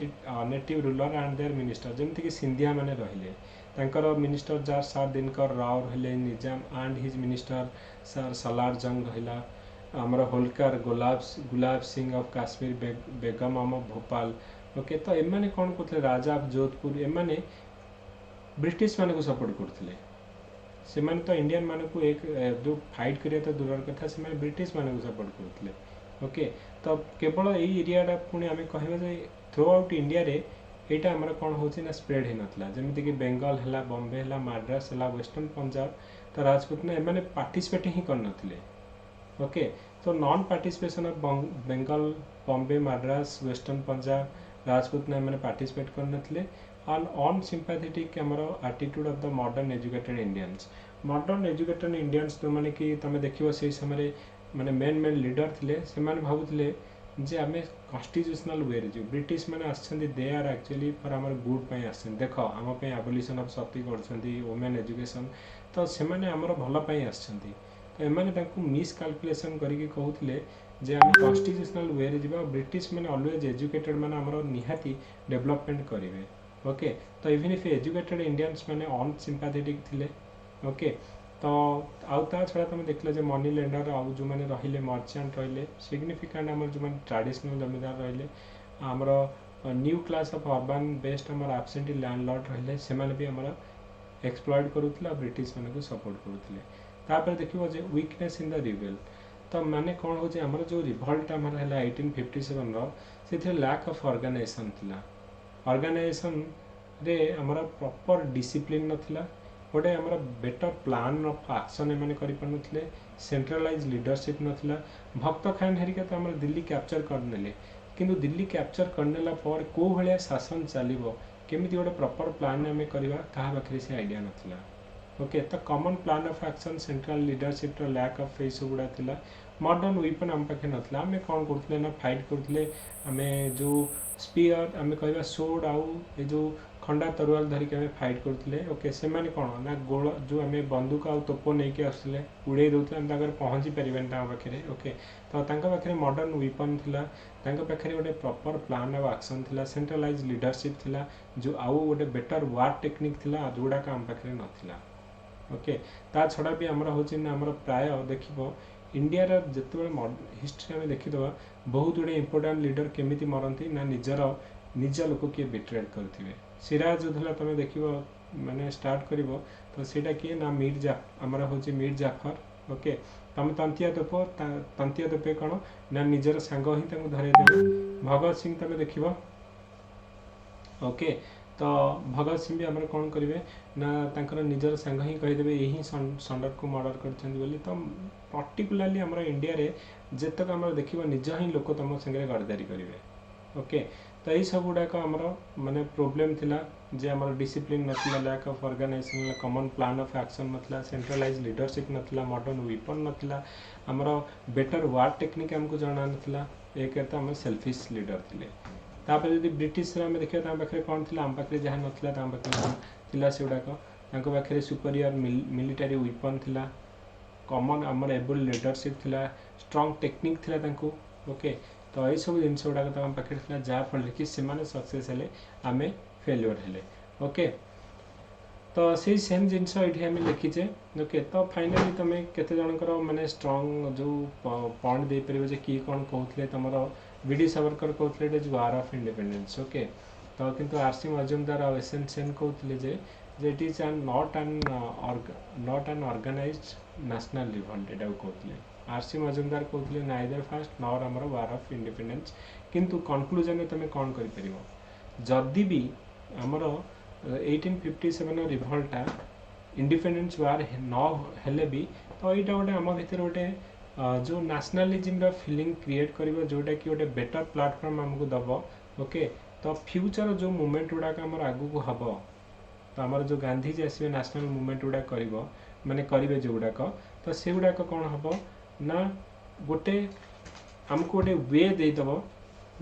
A: native ruler and their minister जमती कि सिंधिया माने रहिले तांकर मिनिस्टर जार सार दिनकर राव रहिले Nizam and his minister sir Salar Jung रहिला आमर होलकर गुलाब सिंह ऑफ काश्मीर बेगम आम भोपाल ओके तो एमाने कौन करते राजा ऑफ जोधपुर एमाने ब्रिटिश मान को सपोर्ट करते से माने तो इंडियन मान को एक जो फाइट करिया तो दूर कथा से ब्रिटिश मान को सपोर्ट करते ओके तो केवल यही एरियाटा पुणी आम कह थ्रू आउट इंडिया रे एटा हमर कोन होछि ना स्प्रेड हे नथला जेमिति कि बेंगल हला बॉम्बे हला मद्रास हला वेस्टर्न पंजाब तो राजपूत ने माने पार्टिसिपेट ही कर नथिले ओके तो non participation of Bengal Bombay Madras western Punjab Rajput ने माने पार्टिसिपेट कर नथिले and unsympathetic हमर attitude of the modern educated Indians जो माने कि तमे देखिबो से समय माने मेन लीडर थिले से माने भाबुथिले जे आमे कॉन्स्टिट्यूशनल वे रे जो ब्रिटिश माने आछंदी दे आर एक्चुअली फॉर हमर गुड पई आछन देखो हम पई एबोलिशन ऑफ सती करछंदी वुमेन एजुकेशन तो से माने हमर भलो पई आछंदी तो एमाने ताकू मिस कैलकुलेशन करिके कहउथिले जे हम कॉन्स्टिट्यूशनल वे रे जिबा ब्रिटिश माने ऑलवेज एजुकेटेड माने हमर निहाती डेवलपमेंट करिवे ओके तो इवन इफ एजुकेटेड इंडियंस माने अनसिम्पैथेटिक थिले ओके तो आउ ता छड़ा तुम देखले जे मनी लेंडर आउ जो माने रहिले मर्चेंट रहिले सिग्निफिकेंट हमर जो माने ट्रेडिशनल जमीदार रहिले हमर new class of urban based हमर एब्सेंटी लैंडलॉर्ड रहिले से माने भी हमर एक्सप्लॉइट करूथिले ब्रिटिश माने को सपोर्ट करूथिले तापर देखिबो जे वीकनेस इन द रिबेल तो माने कोन हो जे हमर जो रिवोल्ट हमर हला 1857 रो सेथे लैक ऑफ ऑर्गेनाइजेशन थिला ऑर्गेनाइजेशन रे हमारा प्रॉपर डिसिप्लिन नथिला गोटे हमारा बेटर प्लान ऑफ एक्शन एमाने करि पनुथले सेंट्रलाइज लीडरशिप नथिला भक्त खान हेरिका तो हमारा दिल्ली कैप्चर करनेले किंतु दिल्ली कैप्चर करनेला पर को भलिया शासन चलिबो केमिति गोटे प्रॉपर प्लान हमें करबा ताहा बखरे से आइडिया नथिला ओके तो common plan of action central leadership रो लैक ऑफ फेस गुडा थिला मॉडर्न वेपन हम पाखे नथिला हमें कोन करथले ना फाइट करथले हमें जो स्पीयर आम कह सोड आउ ये जो खंडा तरुआल धरिक आम फाइट करते ओके से माने कौन ना गोल जो आम बंदूक आउ तोप नहीं आसुले उड़े दूसरे आम पहुँची पारे पाखे ओके तो पाखे मॉडर्न वेपन थिला पाखे गोटे प्रॉपर प्लान ऑफ एक्शन थिला सेंट्रलाइज लीडरशिप थिला जो आउ गोटे बेटर वार टेक्निक थिला जोड़ाक आम पाखे नथिला ओके ता छड़ा भी आमर होछि ना आमर प्राय देखिबो इंडिया रा जतबे हिस्ट्री में देखिदबा बहुत गुड़े इंपोर्टेंट लीडर केमिति मरती ना निज लोक किए बिट्रेड करथिबे सिराज युद्ध तुम देख माने स्टार्ट करिवो तो सेटा किए ना आमर होछि मीर जाफर ओके तुम तंतिया तोपे कौन ना निजर सांग ही धरे देवे भगत सिंह तुम देखिबो ओके तो भगत सिंह भी आमर कौन करेंगे ना तांकर निजर सांग ही कहीदेवे यही संडर को मर्डर कर तो पर्टिकुलाली आमर इंडिया रे जेतक आमर देखिबो निज ही लोक तुम संगे गरदारी करेंगे ओके तो यही सब गुड़ाक आमर माने प्रोब्लेम थिला जे आमर डिसिप्लिन नथिला lack of organisation common plan of action नथिला सेंट्रलाइज लीडरशिप नथिला मॉडर्न वेपन नथिला आमर बेटर वार टेक्निक हमको जाना नथिला एक तो आम सेल्फिश लीडर थिले तापर जदि ब्रिटिश आम देखिए पाखे कौन थी आम पाखे जहाँ नाला पाखे से गुड़ाक पाखे सुपरियर मिलिटारी वेपन थिला कॉमन आमर एबल लीडरशिप थिला स्ट्रॉन्ग टेक्निक थिला तांको ओके तो यही सब जिन गुड़ाक आम पाखे थिला जहाँफल कि से सक्सेस हेले आमे फेल्योर हेले ओके तो से सेम जिनस ये आम लिखीचे ओके तो फाइनाली तुम केते जनकर माने स्ट्रॉन्ग जो पॉइंट दे परिबे जे की कोन कहउथले तमरो वीडी सावरकर कहते जो वार ऑफ इंडिपेंडेंस ओके तो किंतु आरसी मजुमदार और एसएन सेन कहते जे it is not an organised national revolt एटा कहते आरसी मजुमदार कहते नाइदर फास्ट नॉर आमर वार ऑफ इंडिपेंडेंस किंतु कंक्लूजन में तुम कौन कर जदि भी आमर 1857 रिवोल्टा इंडिपेंडेंस वार न हेले भी तो यहाँ गोटे आम भर गोटे जो नेशनलिज्म फीलिंग क्रिएट करिवो जोटा कि गोटे बेटर प्लेटफॉर्म हमको दब ओके तो फ्यूचर जो मूवमेंट गुड़ाक आमर आगु को हम तो आमर जो गांधी जी आसवे नेशनल मूवमेंट गुड़ा करिवो माने करिवे जो गुड़ाक तो से गुड़ाक कौन हम ना गोटे आमको गोटे वे देदब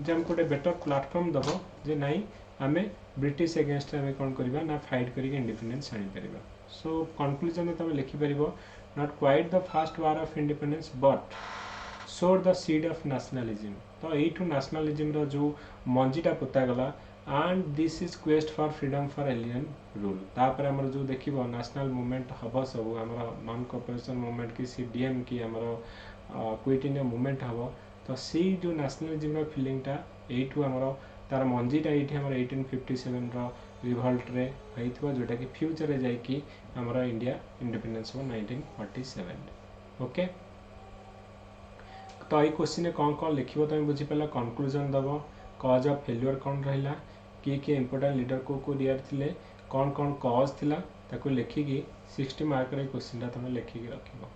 A: जे आमको गोटे बेटर प्लेटफॉर्म दब जे नाई आमे ब्रिटिश एगेंस्ट आमे कौन करिवा ना फाइट करिके इंडिपेंडेंस आनी परिबा सो कंक्लूजन में तुम लिखि परिबो not quite the first war of independence but sowed the seed of nationalism तो यू nationalism रो जो मंजीटा पोता गला and this is quest for freedom for alien rule तापर हमर जो देखिबो नेशनल मूवमेंट हबो सब हमर नॉन कॉर्पोरेशन मूवमेंट की सीडीएम की हमर क्विट इंडिया मूवमेंट हबो तो सी जो नेशनलिज्म रो फीलिंगटा एठू हमर तार मंजीटा एठी हमर 1857 रो रिवोल्ट रे होइथबो जोटा कि फ्यूचर रे जाय कि हमर इंडिया इंडिपेंडेंस हो 1947 ओके तो ये क्वेश्चन कौन कौन लिखिबो तुम बुझी पला कंक्लूजन दबो कॉज ऑफ फेल्योर कौन रहिला किए इंपोर्टेंट लीडर को ईयर थिले कौन कौन कॉज थिला ताको लिखिकी 60 मार्क रे क्वेश्चन तुम लिखिकी रखिबो।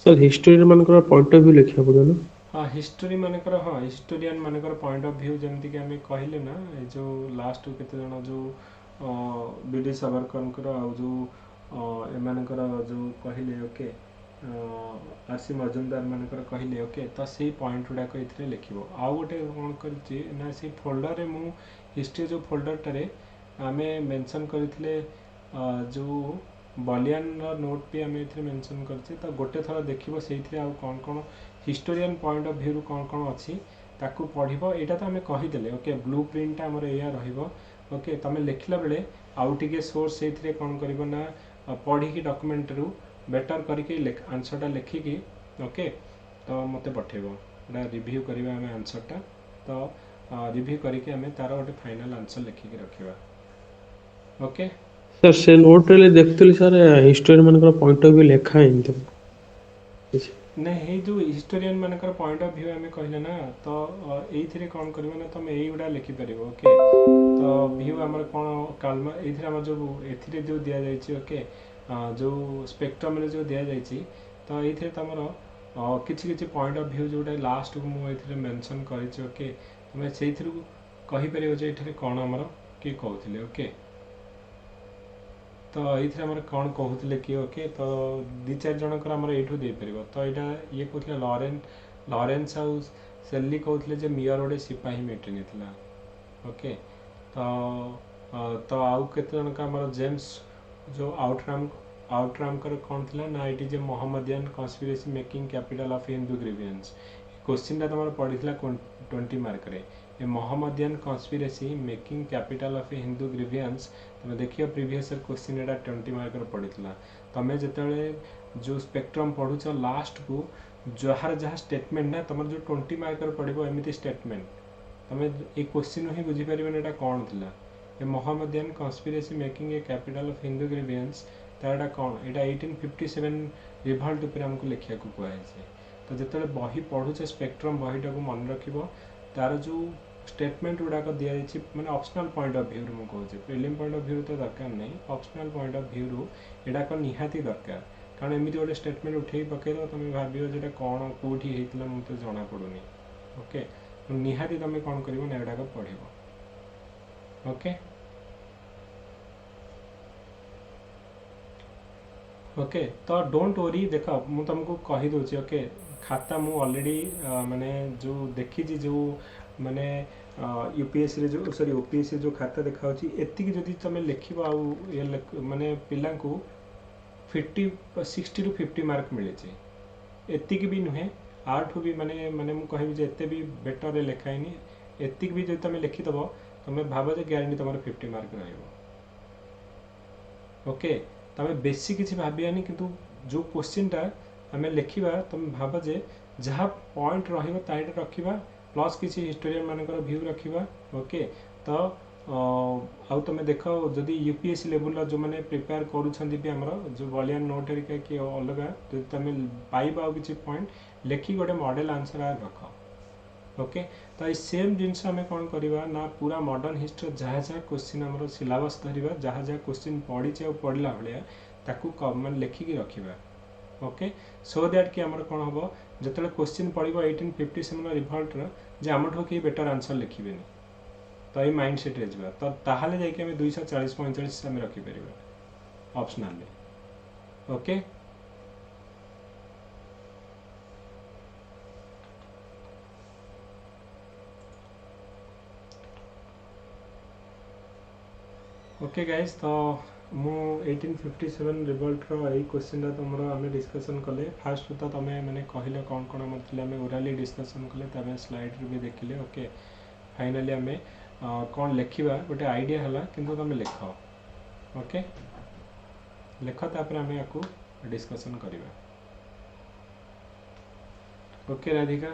B: सर हिस्टोरियन मानकर पॉइंट ऑफ व्यू लिखा पड़ो ना।
A: हाँ हिस्टोरी मानकर हाँ हिस्टोरियन मानकर पॉइंट ऑफ व्यू जमती कि आम कहले ना जो लास्ट केते जन जो बीडी सावरकर जो एमानकर जो कहले ओके आरसी मजुमदार मानकर कहले ओके तो से पॉइंट गुड़ाक ये लिखो आउ गोटे कौन कर से फोल्डर रे मु हिस्ट्री जो फोल्डर आम मेंशन करते जो बलियान नोट भी आम ये मेंशन करते तो गोटे थर देखो से कौन कौन हिस्टोरियन पॉइंट ऑफ व्यू कौन कौन अच्छी ताकू पढ़ यहाँ तो आम कहीदे ओके ब्लू प्रिंट आमर या ओके तुम लिखला बेले आउ टे सोर्स से कौन करना पढ़ी डॉक्यूमेंट रु बेटर करके आंसरटा लिखिकी ओके तो मत पठेब रिव्यू करवा आम आंसरटा तो रिव्यू करके आम तार गोटे फाइनल आंसर लिखिकी रखा ओके।
B: सर से नोट रे देखतली सर हिस्टोरियन मानकर पॉइंट ऑफ व्यू लिखा है तो
A: नहीं जो हिस्टोरियन मानकर पॉइंट ऑफ व्यू आम कहले ना तो ये कौन कर ना तुम युवा लिखिपर ओके तो व्यू आमर कौन कालमा ये जो ए जो दि जाए ओके जो स्पेक्ट्रम रे जो दि जाए तो ये तुम किसी पॉइंट ऑफ व्यू जोटा लास्ट को मुझे मेंशन करी ओके तुम से कहीपर ये कौन आमर किए कहते ओके तो ये आम कौन कहते कि ओके तो दी चार जनकर आम यू देपर तो यहाँ ये कहते लॉरेंस आउ सेली कहते मियर गोटे सिपाही मिटिंग था ओके तो आउ केते जन का आम जेम्स जो आउटराम कौन थी ना it is a Mohammedan conspiracy making capital of Hindu grievances question तुम पढ़ी 20 मार्क रे a Mohammedan conspiracy making capital of Hindu grievances तुम देखिए प्रीवियस क्वेश्चन यहाँ 20 मार्क पड़ा तुम जिते जो स्पेक्ट्रम पढ़ुच लास्ट को जार जहाँ स्टेटमेंट ना तुम जो 20 मार्क पड़ो एमती स्टेटमेंट तुम ये क्वेश्चन ही बुझीपर यहाँ कौन थी a Mohammedan conspiracy making a capital of Hindu grievances तार कौन यहाँ 1857 रिभल्ट उपर आमको लिखा कहुए तो जिते बही पढ़ुचे स्पेक्ट्रम बहीटा को मन रख तार जो स्टेटमेंट गुड़ाक दि जाए मैंने ऑप्शनल पॉइंट ऑफ व्यू मुझे कहूँ प्रिलिम पॉइंट ऑफ व्यू तो दरकार नहीं ऑप्शनल पॉइंट ऑफ व्यू यहाँ निहाती दरकार कारण एमती गोटे स्टेटमेंट उठे पकईद तुम भाव जो कौन कौटी होता मुझे जना पड़ूनी ओके निहाती तुम कौन कर गुड़ाक पढ़ ओके ओके तो डोंट वरी देख मुझे तुमको कहीदे ओके खाता मु ऑलरेडी माने जो देखी जो माने यूपीएससी जो सॉरी ओपीएससी जो खाता देखा एति जदि तुम लिख माने पिला को 60 ରୁ 50 मार्क मिले एति भी नुहे आठ भी माने माने मु कहि एते भी बेटर लिखाएनी एति भी जब तुम लिखिदेव तुम भाव जे ग्यारंटी तुम 50 मार्क रहिबो ओके तुम बेसी किसी भावियानी किंतु जो क्वेश्चनटा आम लिखा तुम भाव जे जहाँ पॉइंट रखा रखा प्लस किसी हिस्टोरियन मानकर व्यू रखा ओके तो आउ तुम देख जदि यूपीएससी लेवल जो मैंने प्रिपेयर करमर जो बलियान नोट हेरिका कि अलग जो तुम पाइब आउ किसी पॉइंट लिखी गोटे मॉडल आंसर रख ओके तो ये सेम जिनस आम कौन करवा ना पूरा मॉडर्न हिस्ट्री जहाँ जहाँ क्वेश्चन आम सिलेबस धरवा जहाँ जहाँ क्वेश्चन पढ़ी और पढ़ला भाया मैं लिखिकी रखा ओके सो दैट कि आमर कौन हम जो क्वेश्चन पड़ो 1857 रिभल्ट जे आम ठू कहीं बेटर आंसर लिखे तो ये माइंड सेट रहा तो ताहले जाके आम 240-45 आम रखिपर ऑप्शनल ओके ओके गाइज तो मु 1857 रिभल्ट यही क्वेश्चन तुम आम डिस्कसन कले फास्ट तो तुम मैंने कहले कौन कौन आम आम ओराली डिस्कसन कले तुम स्लाइड भी देखिले ओके फाइनाली आम कौन लिखा गोटे आइडिया है किंतु तुम लिख ओके लिख तापर आम या डिस्कसन करवा okay Radhika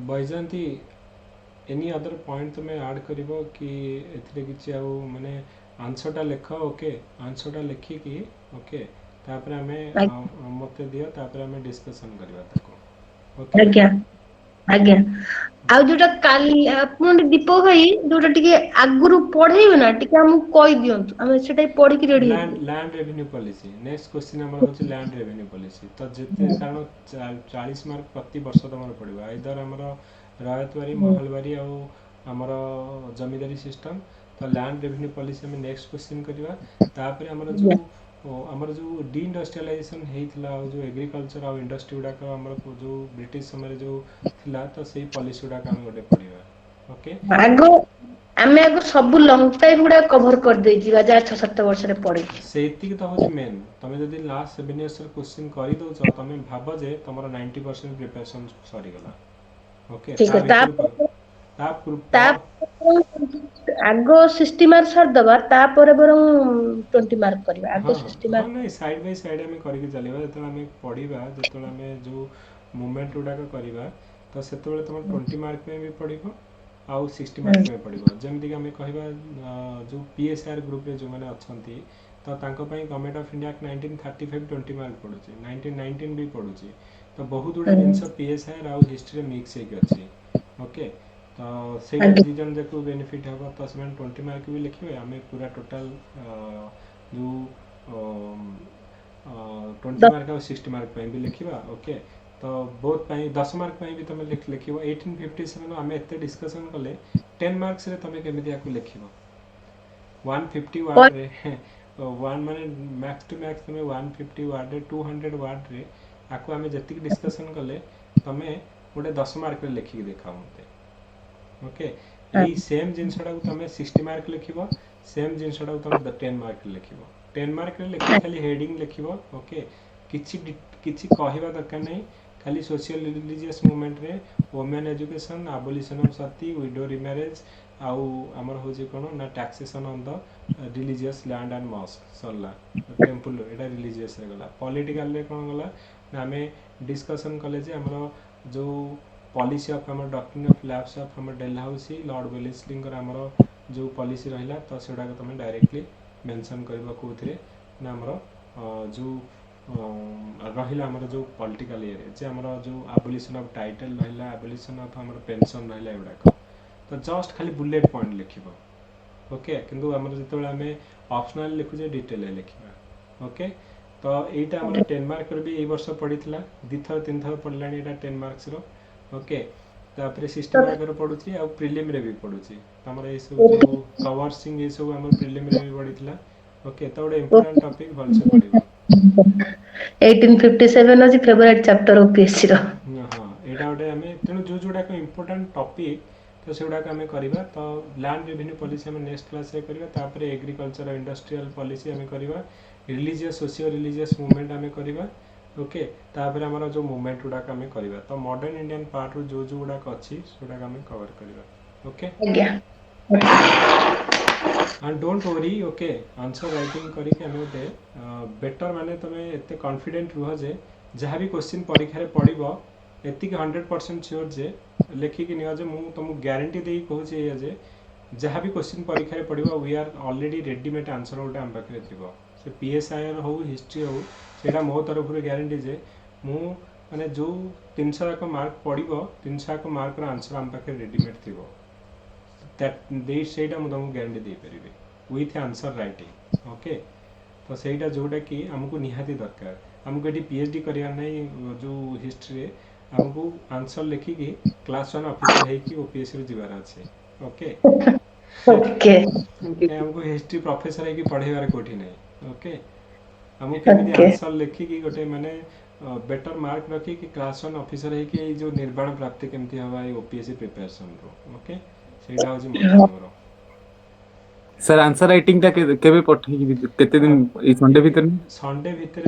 A: Baijayanti any other point तुम्हें ऐड कर कि एथिरे किछि आउ माने आंसरटा लेख ओके आंसरटा लिखिकी ओके तापर आमे मते दियो तापर आमे डिस्कशन करबा ताको ओके
C: आज्ञा आज्ञा आ जोटा काली आपण दीपक भाई जोटा टिके आगुरु पढेइबे ना टिके हम कहि दियंतु हम सेटाई पढि कि ready
A: land land revenue policy next question हमर होची लैंड रेवेन्यू पॉलिसी तो जेते कारण 40 मार्क प्रति वर्ष तमर पड़िबा इधर हमर रायतवारी महलवारी और हमर जमींदारी सिस्टम तो लैंड रेवेन्यू पॉलिसी हम नेक्स्ट क्वेश्चन करबा तापर हमर जो डी इंडस्ट्रियलाइजेशन हेइतला जो एग्रीकल्चर और इंडस्ट्री गुडा का हमर जो ब्रिटिश समय जो थिला तो सेही पॉलिसी गुडा हम गोटे पढ़िबा ओके
C: आगो आमे आगो सब लॉन्ग टाइम गुडा कवर कर दे जिवा जा 6-7 वर्ष रे पढे
A: सेति तो होची मेन तमे जदी लास्ट 7 इयर्स रे क्वेश्चन करि दउ छ तमे भाबो जे तमरो 90% प्रिपरेशन सरी गला ओके
C: ठीक है
A: ता
C: ता आगो 60 मार्क सर दबा ता परे बरं 20 मार्क करबा आगो 60 मार्क
A: नहीं साइड बाय साइड हमें करिक चलेबा जते हमें पढिबा जते हमें जो मूवमेंट उडा का करबा तो सेते बेले तमर 20 मार्क में भी पढिबो आउ 60 मार्क में पढिबो जेमति कि हमें कहबा जो पीएसआर ग्रुप रे जो माने अछंती तो तांको पई गवर्नमेंट ऑफ इंडिया 1935 20 मार्क पडुची 1919 भी पडुची तो बहुत गुडा जिंस पीएसआर आउ हिस्ट्री रे मिक्स हेक अछि ओके तो सेटा डिजन देखो बेनिफिट हबो तो सेमन 20 मार्क भी लिखिबे हमें पूरा टोटल जो 20 मार्क और 60 मार्क पे भी लिखिबा ओके तो बहुत पाई 10 मार्क पे भी तमे लिखिबो 1857 हमें एते डिस्कशन कले 10 मार्क्स रे तमे केमिति आकु लिखिबो 150 वर्ड रे वन माने मैक्स टू मैक्स तमे 150 वर्ड रे 200 वर्ड रे आकु हमें जति डिस्कशन कले तमे गोटे 10 मार्क रे लिखि देखाओ मते ओके एई सेम जिंसडा को तमे 60 मार्क लिखिबो सेम जिंसडा को तमे 10 मार्क लिखिबो 10 मार्क रे लिखि खाली हेडिंग लिखिबो ओके किछि कहबा दरकार नै खाली सोशल रिलीजियस मूवमेंट रे women education abolition of sati widow remarriage आउ हमर होजे कोन ना taxation on the religious land and mosque सरला टेंपल एटा रिलीजियस रे गला पॉलिटिकल रे कोन गला ना हमें डिस्कशन कले जे हमर जो पॉलिसी ऑफ हमर डॉक्ट्रिन ऑफ लैब्स ऑफ हमर डेलहाउसी लॉर्ड वेलेस्ली कर हमर जो पॉलिसी रहिला तो सेडा को तमे डायरेक्टली मेंशन करबा कोथरे ना हमर जो रहिला हमर जो पॉलिटिकल एरिया जे हमर जो एबोलिशन ऑफ टाइटल रहिला एबोलिशन ऑफ हमर पेंशन रहिला एबडा को तो जस्ट खाली बुलेट पॉइंट लिखिबो ओके किंतु हमर जतबेला हमें ऑप्शनल लिखु जे डिटेल लिखिबा ओके तो एटा हमर 10 मार्क रे भी ए वर्ष पडितला दि थर तीन थर पडलानी एटा 10 मार्क्स रो ओके तापर सिस्टम आगर पडुची आ प्रीलिम रे भी पडुची हमर ए सब जो कवर सिंग ए सब हमर प्रीलिम रे भी पडितला ओके तो ओडे इंपोर्टेंट टॉपिक भलसे पडिबो
C: 1857 अछि फेवरेट चैप्टर ऑफ पीएससी रो
A: हां एटा ओडे हमें तेनु जो जोडा को इंपोर्टेंट टॉपिक तो सेडा का हमें करबा तो लैंड रेवेन्यू पॉलिसी हमें नेक्स्ट क्लास रे करबा तापर एग्रीकल्चर इंडस्ट्रियल पॉलिसी हमें करबा रिलीजियस सोशियो रिलीजियस मूवमेंट हमें करबा ओके तापर हमर जो मूवमेंट गुडा का हमें करबा तो मॉडर्न इंडियन पार्ट रो जो जो गुडा अछि सेडा का हमें कवर करबा okay and don't worry okay answer writing करी के हमें दे बेटर माने तमे एते कॉन्फिडेंट रह जे जहां भी क्वेश्चन परीक्षा रे पड़िबो एति के 100% श्योर जे लेखि कि नियो जे मु तुम गारंटी देई कहू जे जे जहां भी क्वेश्चन परीक्षा रे पड़िबो we are already readymade answer ओटा हम पाखरे थिबो से पीएसआईआर हो हिस्ट्री हो सेटा मो तरफ रे गारंटी जे मु माने जो 300 का मार्क पड़िबो 300 का मार्क रो आंसर हम पाखरे रेडीमेड थिबो दैट दे सेटा मु तुमको गारंटी दे परिबे विथ आंसर राइटिंग ओके तो सेटा जोटा कि हमको निहाती दरकार हमको एटी पीएचडी करिया नै जो हिस्ट्री रे हमको आंसर लिखि कि क्लास 1 ऑफिसर है कि ओपीएससी रे जिबार আছে ओके
C: ओके
A: हमको हिस्ट्री प्रोफेसर है कि पढ़ेबार कोठी नै ओके हमको केमिति आंसर लिखि कि गोटे माने बेटर मार्क रखी कि क्लास 1 ऑफिसर है कि जो निर्माण प्राप्ति केमिति हवा ओपीएससी प्रिपरेशन रो ओके सेटा हो जे मोर
D: सर आंसर राइटिंग ता केबे पठेई केते दिन ई संडे भीतर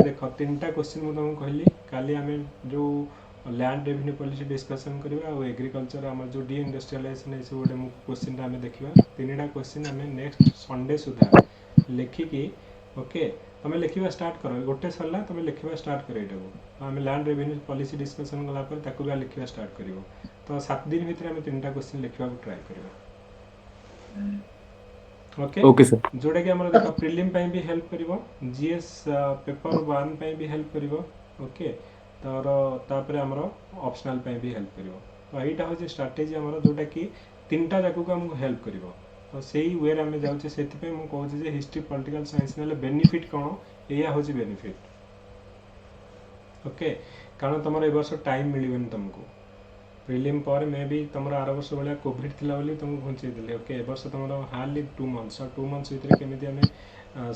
A: देखो तीनटा क्वेश्चन मु तुमको कहली काली हमें जो लैंड रेवेन्यू पॉलिसी डिस्कशन करबा और एग्रीकल्चर हमर जो डी इंडस्ट्रियलाइजेशन है सब गोटे क्वेश्चन ता हमें देखिबा तीनटा क्वेश्चन हमें नेक्स्ट संडे सुधा लिखि कि ओके तमे लिखिबा स्टार्ट करो गोटे सरला तमे लिखिबा स्टार्ट करे एटा को हमें लैंड रेवेन्यू पॉलिसी डिस्कशन गला पर ताकू बा लिखिबा स्टार्ट करिवो तो 7 दिन भीतर हमें तीनटा क्वेश्चन लिखिबा को ट्राई करबा ओके
D: ओके सर
A: जोटा कि हमर देखो प्रिलिम ପାଇଁ ବି ହେଲ୍ପ କରିବ जीएस पेपर 1 ପାଇଁ ବି ହେଲ୍ପ କରିବ ओके तर तापर हमर ऑप्शनल ପାଇଁ भी हेल्प करिवो तो एटा होचे स्ट्रेटजी हमर जोटा कि तीनटा जाको को हमको हेल्प करिवो तो सेही वे रे हमें जाउचे सेति पे हम कहूचे जे हिस्ट्री पॉलिटिकल साइंस नेले बेनिफिट कोन एया होचे बेनिफिट ओके कारण तमर ए वर्ष टाइम मिलिबन तुमको प्रिलिम पर मे भी तमर आर वर्ष वाला कोविड थिला बोली तुमको घुंचे दिले ओके ए वर्ष तमर हार्डली 2 मंथ्स और 2 मंथ्स भीतर केमिति हमें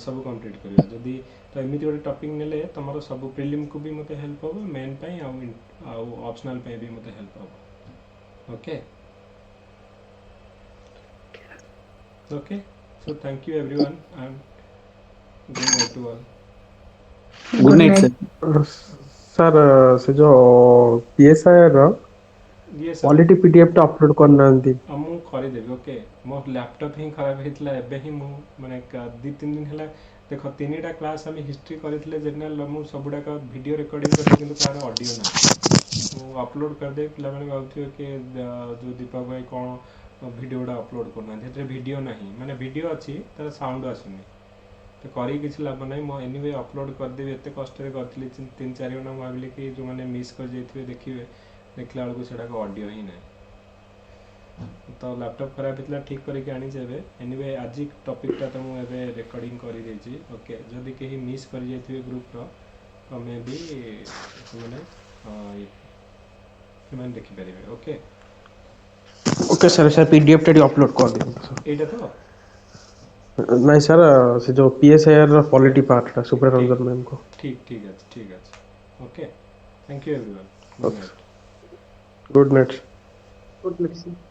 A: सब कंप्लीट करियो जदी तो एमिति गोटे टॉपिक नेले तमर सब प्रिलिम को भी मते हेल्प हो मेन पई आ ऑप्शनल पई भी मते हेल्प हो okay okay so thank you everyone and good night to all
D: good night sir
B: sir से जो पीएसआई ର
A: ये सर
B: क्वालिटी पीडीएफ ଟା अपलोड करनांती
A: मु କରିଦେବି ओके ମୋ ଲ୍ୟାପଟପ୍ ହିଁ ଖରାପ ହେଇଥିଲା ଏବେ ହିଁ ମୁଁ ମାନେ 2-3 ଦିନ ହେଲା ଦେଖ ତିନିଟା କ୍ଲାସ୍ ଆମେ ହିଷ୍ଟ୍ରି କରିଥିଲେ ଜେନେରାଲ ମୁଁ ସବୁଗୁଡ଼ାକ ଭିଡ଼ିଓ ରେକର୍ଡ଼ିଂ କରିଛି କିନ୍ତୁ ତାର ଅଡ଼ିଓ ନାହିଁ ମୁଁ ଅପଲୋଡ଼ କରିଦେବି ପିଲାମାନେ ଭାବୁଥିବେ କି ଯେଉଁ ଦୀପକ ଭାଇ କ'ଣ ଭିଡ଼ିଓଟା ଅପଲୋଡ଼ କରୁନାହାନ୍ତି ସେଥିରେ ଭିଡ଼ିଓ ନାହିଁ ମାନେ ଭିଡ଼ିଓ ଅଛି ତାର ସାଉଣ୍ଡ ଆସୁନି ତ କରିକି କିଛି ଲାଭ ନାହିଁ ମୁଁ ଏନିୱେ ଅପଲୋଡ଼ କରିଦେବି ଏତେ କଷ୍ଟରେ କରିଥିଲି 3-4 ଘଣ୍ଟା ମୁଁ ଭାବିଲି କି ଯେଉଁମାନେ ମିସ୍ କରିଯାଇଥିବେ ଦେଖିବେ ଦେଖିଲା ବେଳକୁ ସେଟାକ ଅଡ଼ିଓ ହିଁ ନାହିଁ तो लैपटॉप खराब होता ठीक करके आनी चाहिए एनीवे आज टॉपिकटा तो मुझे रेकर्डिंग कर देछि ओके जदि कहीं मिस कर जाइए ग्रुप रो तो मे भी मैंने देखि पारे okay
B: okay sir sir PDF टा अपलोड कर दियो
A: एटा तो
B: नहीं सर से जो पीएसआई ର क्वालिटी पार्ट ଟା सुपरवाइजर मैम को
A: ठीक है okay thank you everyone good night
B: good night
C: good night